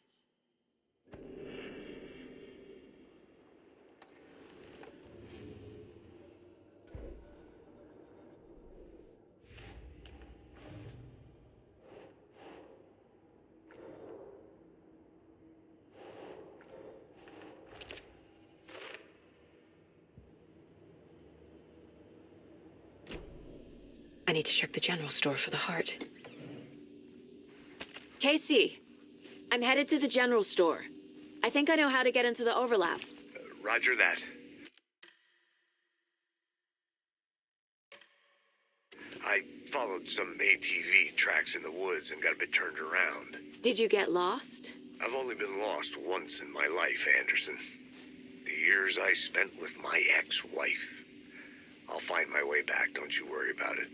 I need to check the general store for the heart. Casey, I'm headed to the general store. I think I know how to get into the overlap. Roger that. I followed some ATV tracks in the woods and got a bit turned around. Did you get lost? I've only been lost once in my life, Anderson. The years I spent with my ex-wife. I'll find my way back, don't you worry about it.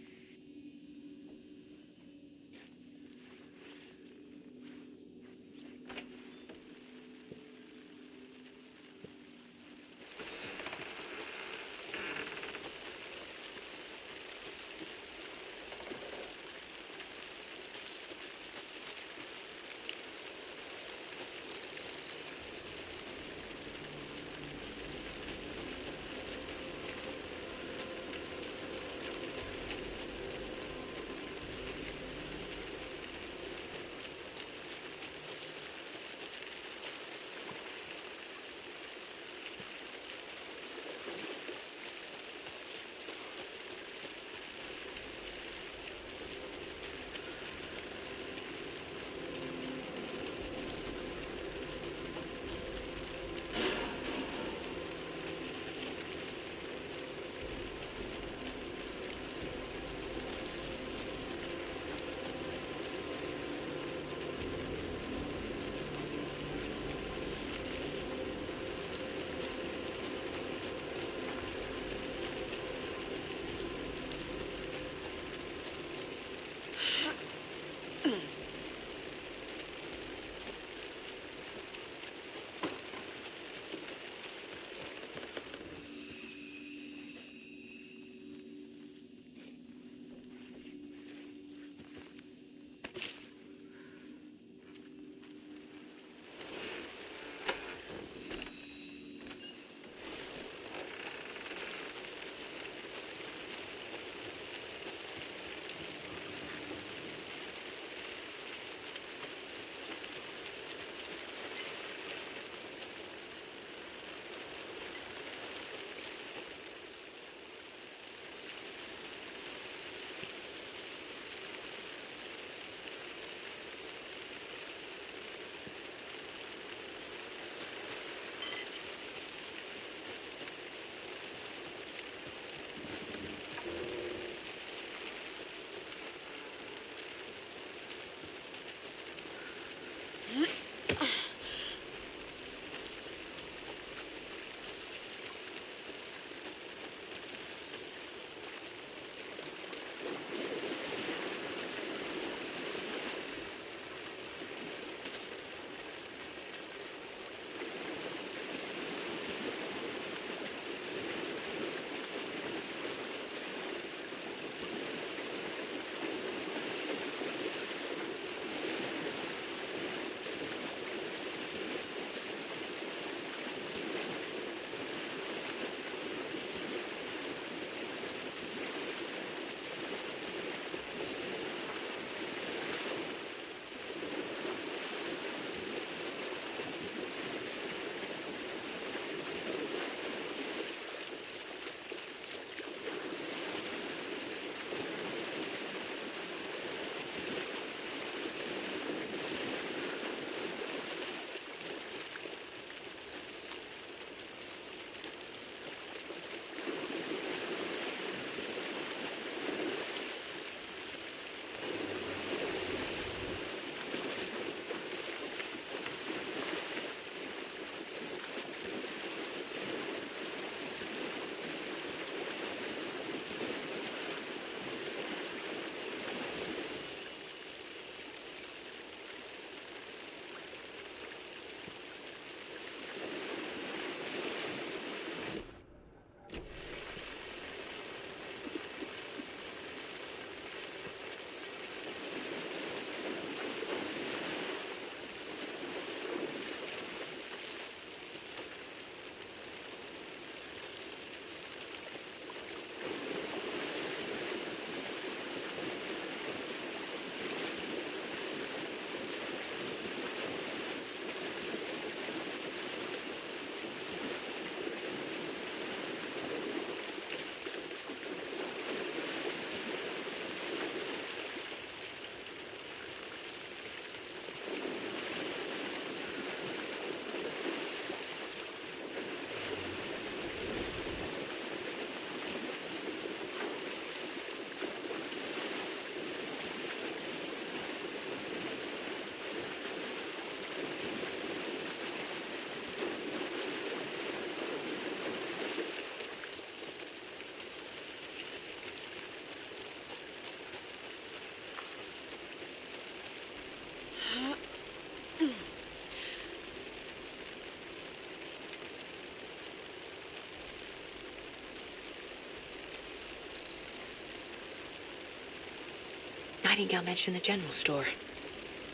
Nightingale mentioned the general store.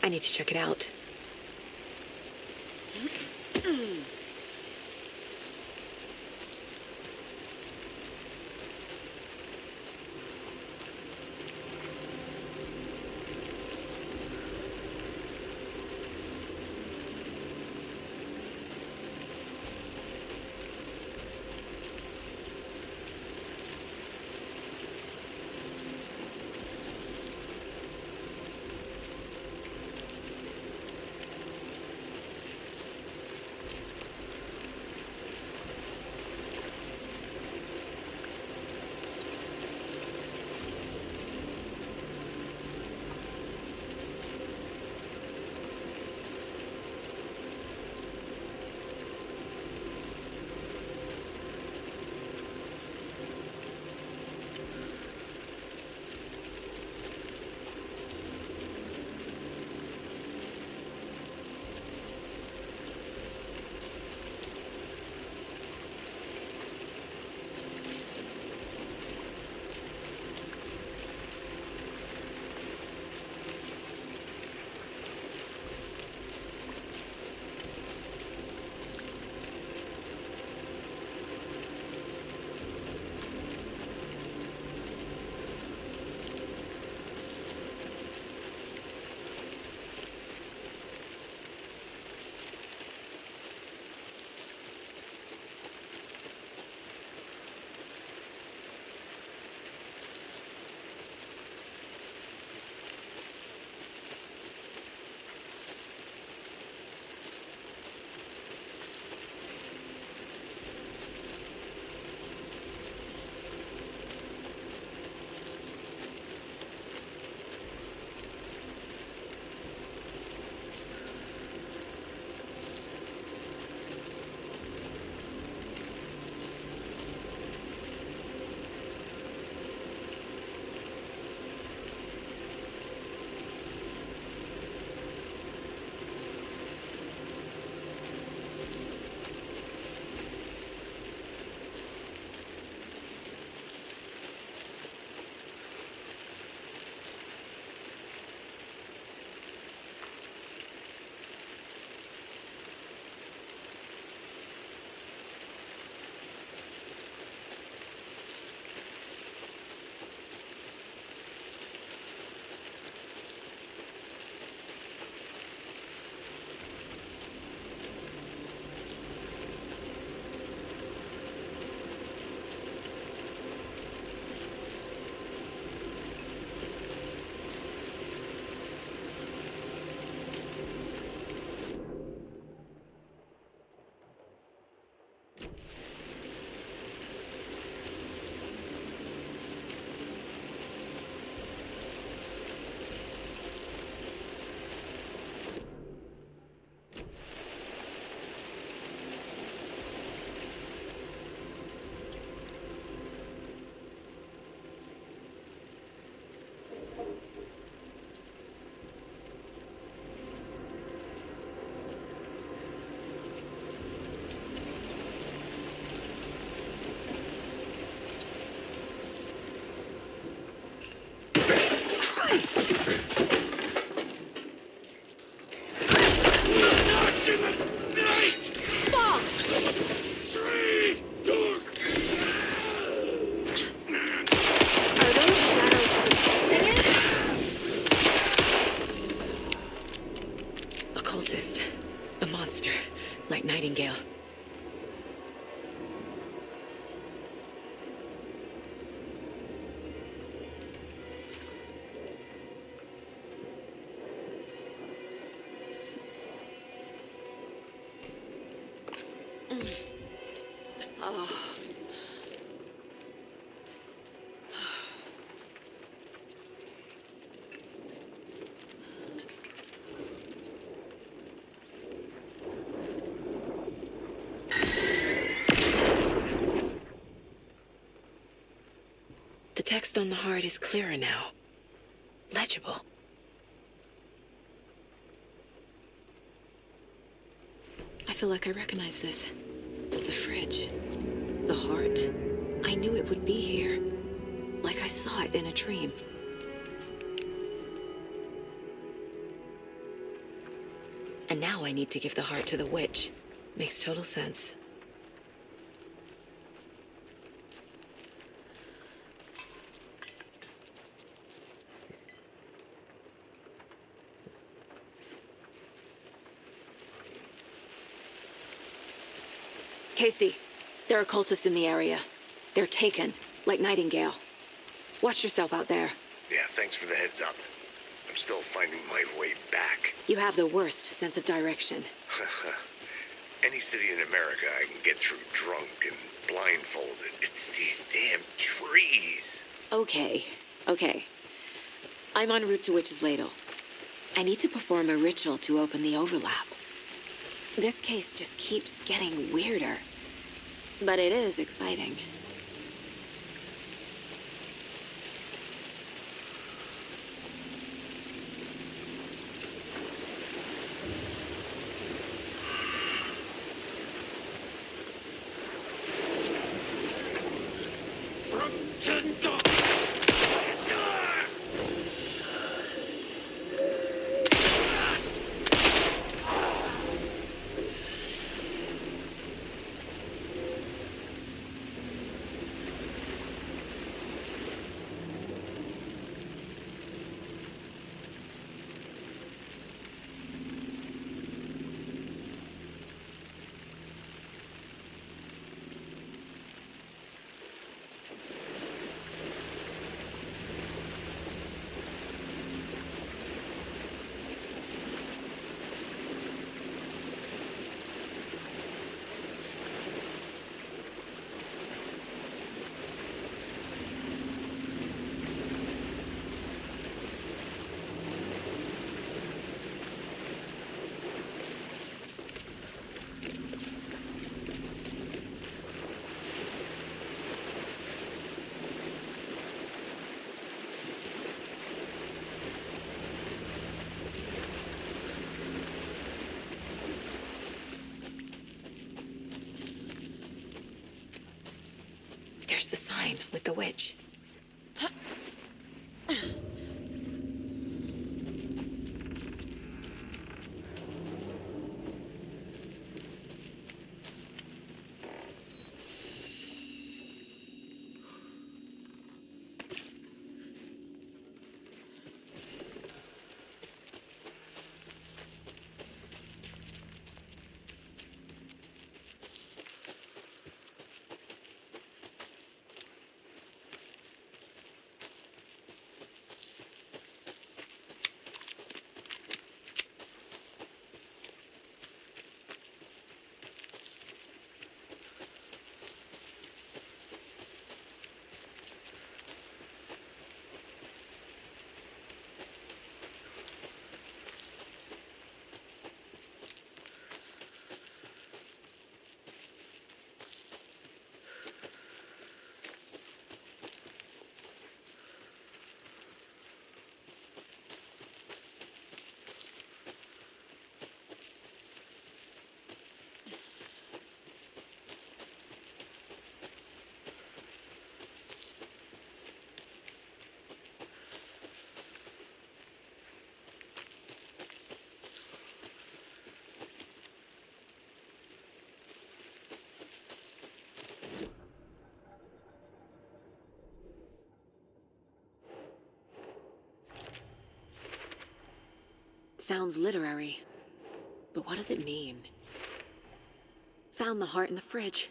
I need to check it out. Christ! A cultist. A monster. Like Nightingale. The text on the heart is clearer now. Legible. I feel like I recognize this. The fridge. The heart. I knew it would be here. Like I saw it in a dream. And now I need to give the heart to the witch. Makes total sense. Casey, there are cultists in the area. They're taken, like Nightingale. Watch yourself out there. Yeah, thanks for the heads up. I'm still finding my way back. You have the worst sense of direction. Any city in America I can get through drunk and blindfolded. It's these damn trees. Okay. I'm en route to Witch's Ladle. I need to perform a ritual to open the overlap. This case just keeps getting weirder. But it is exciting. There's the sign with the witch. Sounds literary, but what does it mean? Found the heart in the fridge,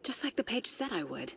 just like the page said I would.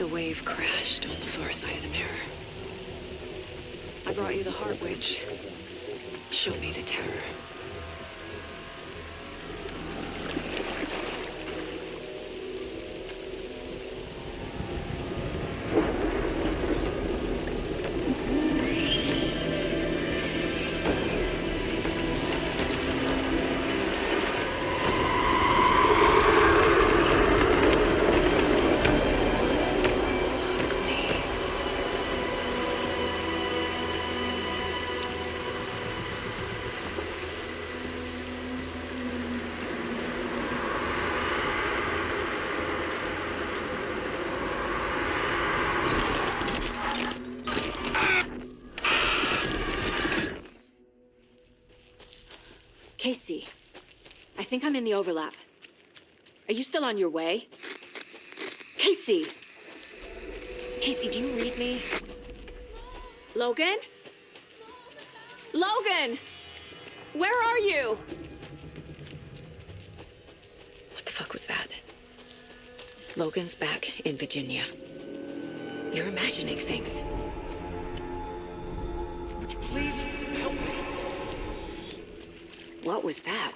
wave crashed on the far side of the mirror. I brought you the heart witch. Show me the terror. Casey, I think I'm in the overlap. Are you still on your way? Casey! Casey, do you read me? Logan? Logan! Where are you? What the fuck was that? Logan's back in Virginia. You're imagining things. Would you please help me? What was that?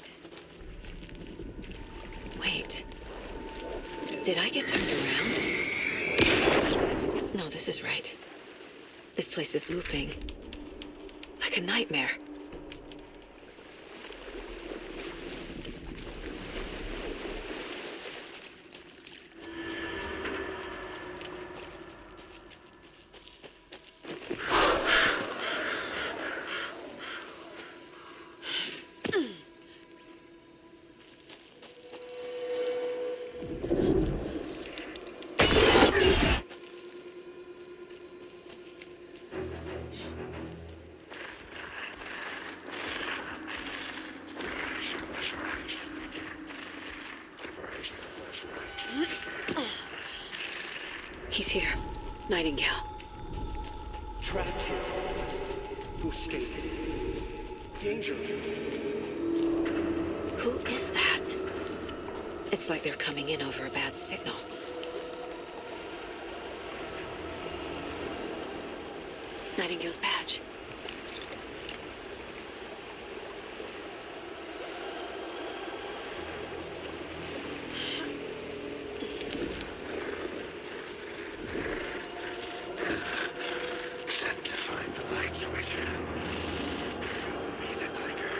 Wait. Did I get turned around? No, this is right. This place is looping. Like a nightmare. He's here. Nightingale. Trapped here. To escape. Danger. Who is that? It's like they're coming in over a bad signal. Nightingale's badge. Sent to find the light switch. Show me the clicker.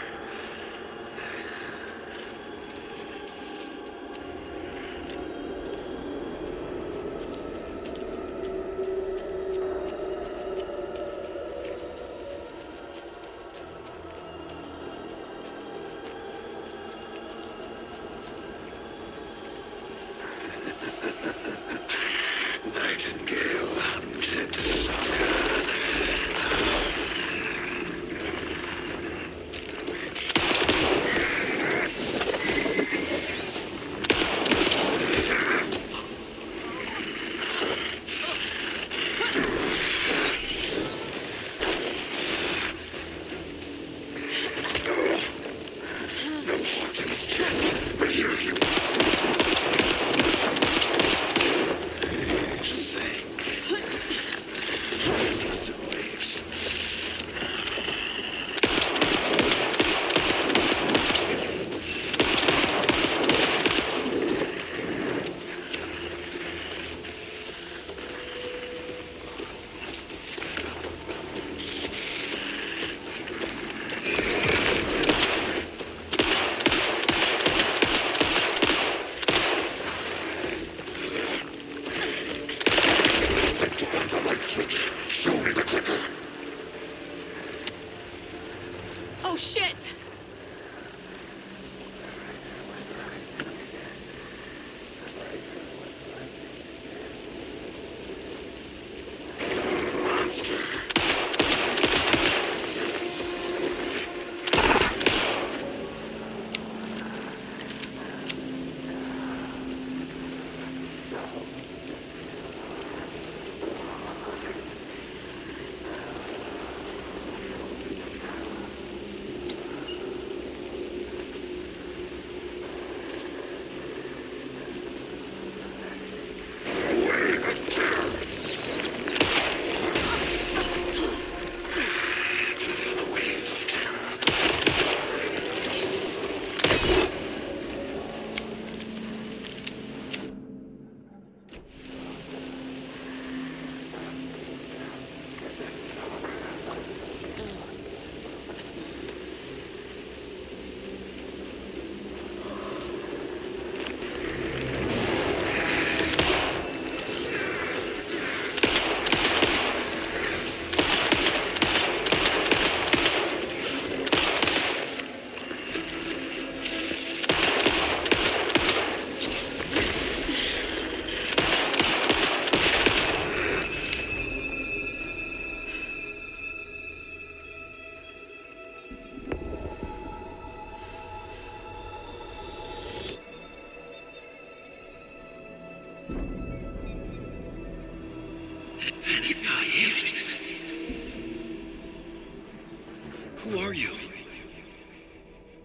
Who are you?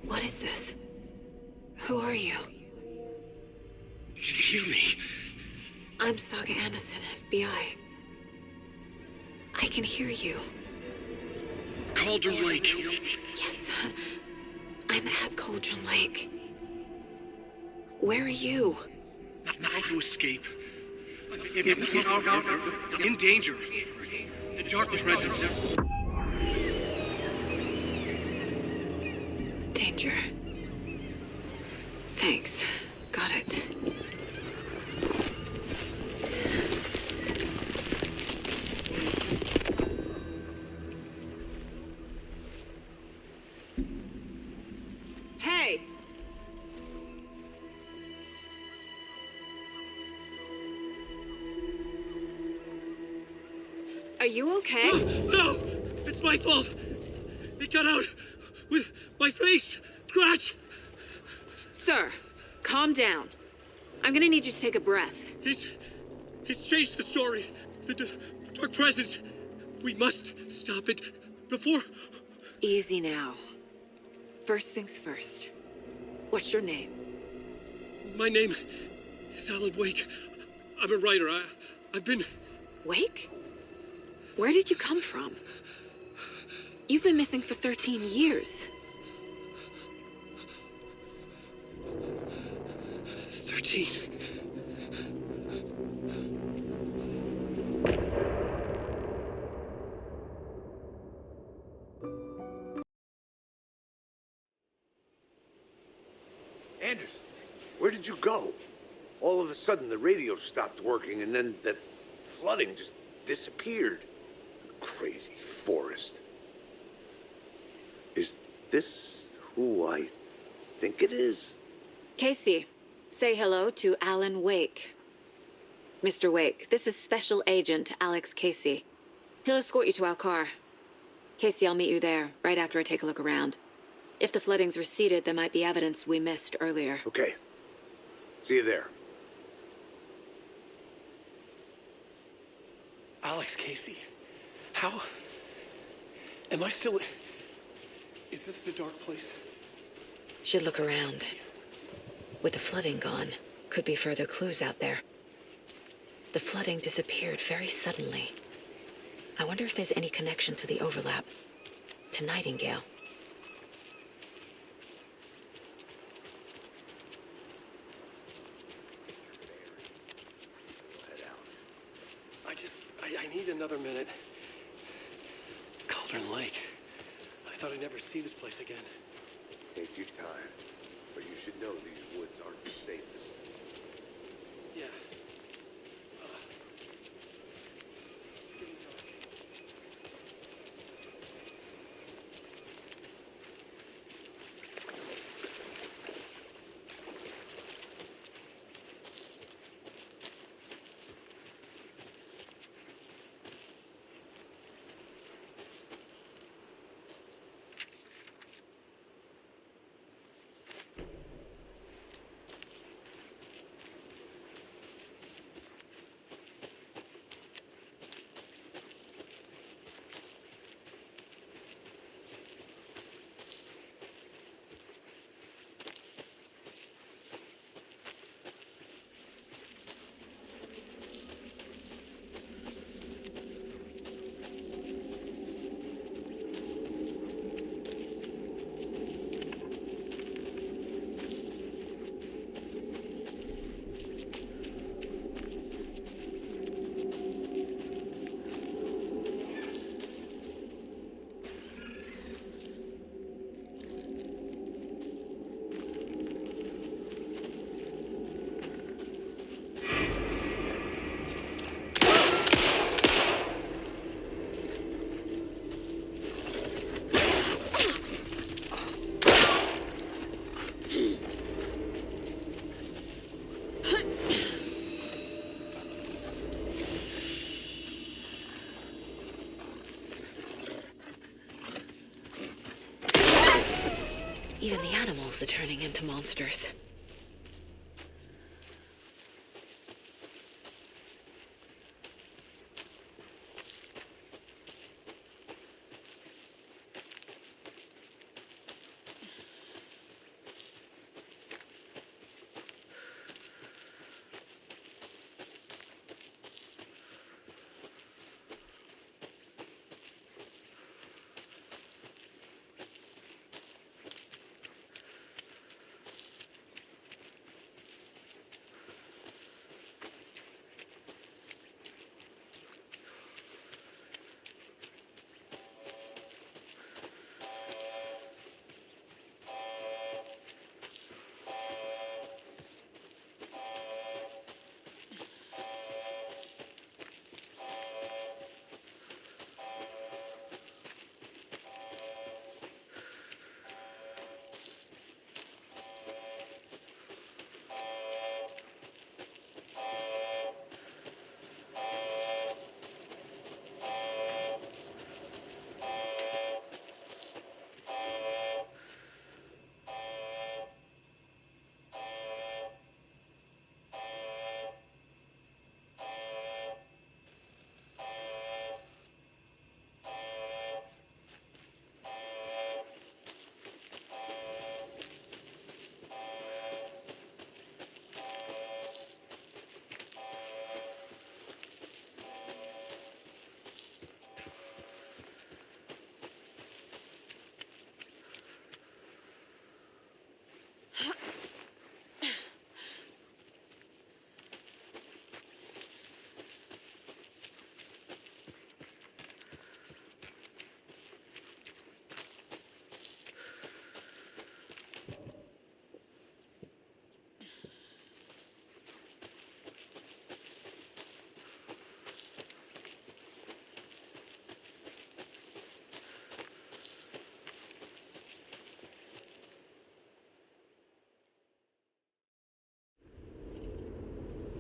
What is this? Who are you? Hear me. I'm Saga Anderson, FBI. I can hear you. Cauldron Lake. Yes, I'm at Cauldron Lake. Where are you? How to escape. In danger. The dark presence. Danger. Thanks. Got it. Hey! Are you okay? No! It's my fault! It got out with my face! Scratch! Sir, calm down. I'm gonna need you to take a breath. He's changed the story. The dark presence. We must stop it before... Easy now. First things first. What's your name? My name is Alan Wake. I'm a writer. I've been... Wake? Where did you come from? You've been missing for 13 years. 13. Anders, where did you go? All of a sudden, the radio stopped working, and then that flooding just disappeared. Crazy forest. Is this who I think it is? Casey, say hello to Alan Wake. Mr. Wake, this is Special Agent Alex Casey. He'll escort you to our car. Casey, I'll meet you there, right after I take a look around. If the flooding's receded, there might be evidence we missed earlier. Okay. See you there. Alex Casey. How... Am I still... Is this the dark place? Should look around. With the flooding gone, could be further clues out there. The flooding disappeared very suddenly. I wonder if there's any connection to the overlap. To Nightingale. I need another minute. Cauldron Lake. I thought I'd never see this place again. Take your time. But you should know these woods aren't the safest. Yeah. Even the animals are turning into monsters.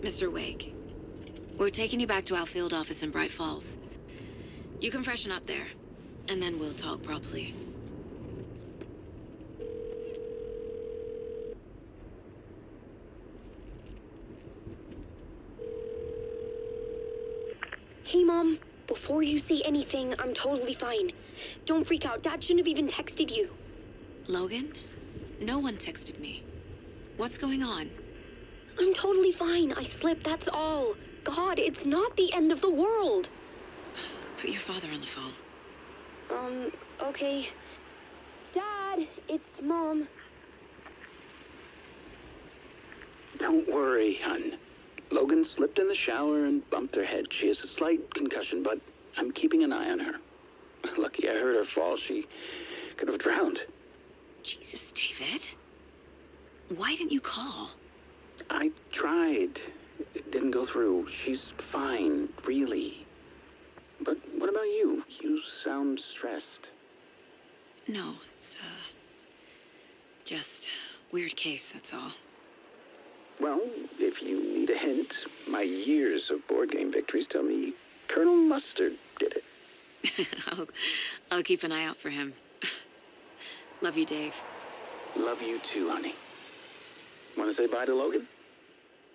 Mr. Wake, we're taking you back to our field office in Bright Falls. You can freshen up there, and then we'll talk properly. Hey, Mom. Before you say anything, I'm totally fine. Don't freak out. Dad shouldn't have even texted you. Logan? No one texted me. What's going on? I'm totally fine. I slipped, that's all. God, it's not the end of the world. Put your father on the phone. Okay. Dad, it's Mom. Don't worry, hon. Logan slipped in the shower and bumped her head. She has a slight concussion, but I'm keeping an eye on her. Lucky I heard her fall. She could have drowned. Jesus, David. Why didn't you call? I tried. It didn't go through. She's fine, really. But what about you? You sound stressed. No, it's, just weird case, that's all. Well, if you need a hint, my years of board game victories tell me Colonel Mustard did it. I'll keep an eye out for him. Love you, Dave. Love you too, honey. Want to say bye to Logan?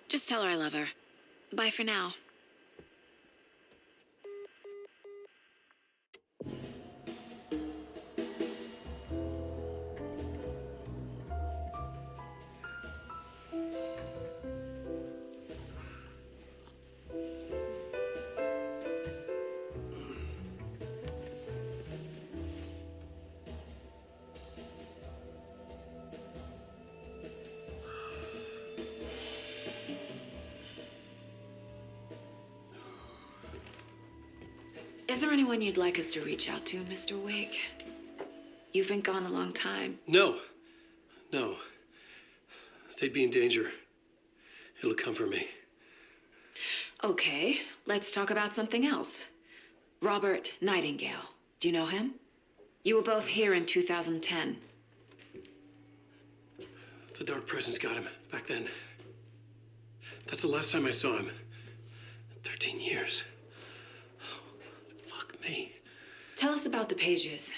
Just tell her I love her. Bye for now. Is there anyone you'd like us to reach out to, Mr. Wake? You've been gone a long time. No. No. They'd be in danger. It'll come for me. Okay, let's talk about something else. Robert Nightingale. Do you know him? You were both here in 2010. The Dark Presence got him back then. That's the last time I saw him. 13 years. Fuck me. Tell us about the pages.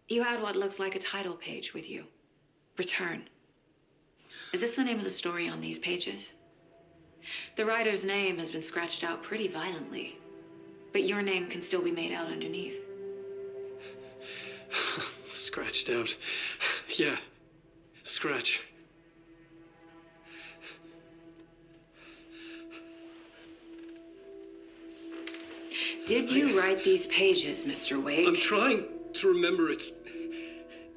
You had what looks like a title page with you. Return. Is this the name of the story on these pages? The writer's name has been scratched out pretty violently, but your name can still be made out underneath. Scratched out. Yeah. Scratch. Did you write these pages, Mr. Wake? I'm trying to remember.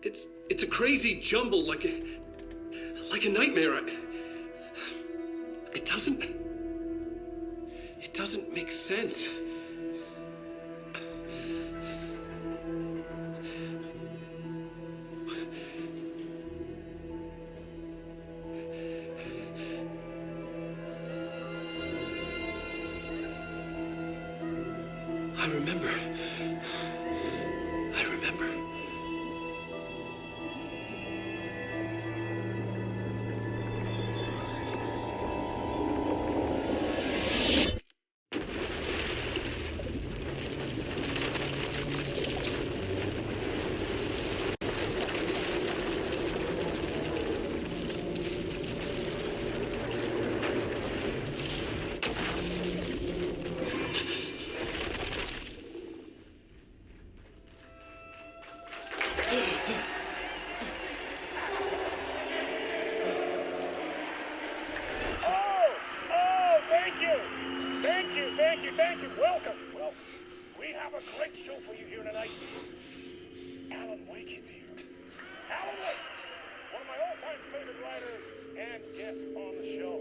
It's a crazy jumble, like a nightmare. It doesn't make sense. I remember. Thank you. Welcome. Well, we have a great show for you here tonight. Alan Wake is here. Alan Wake, one of my all-time favorite writers and guests on the show.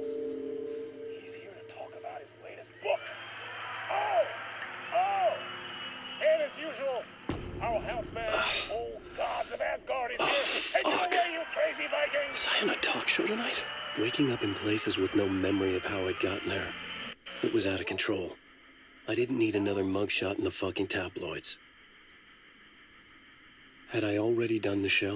He's here to talk about his latest book. Oh! And as usual, our houseman, old gods of Asgard, is here. Take it away, you crazy Vikings! Was I on a talk show tonight? Waking up in places with no memory of how I'd gotten there. It was out of control. I didn't need another mugshot in the fucking tabloids. Had I already done the show?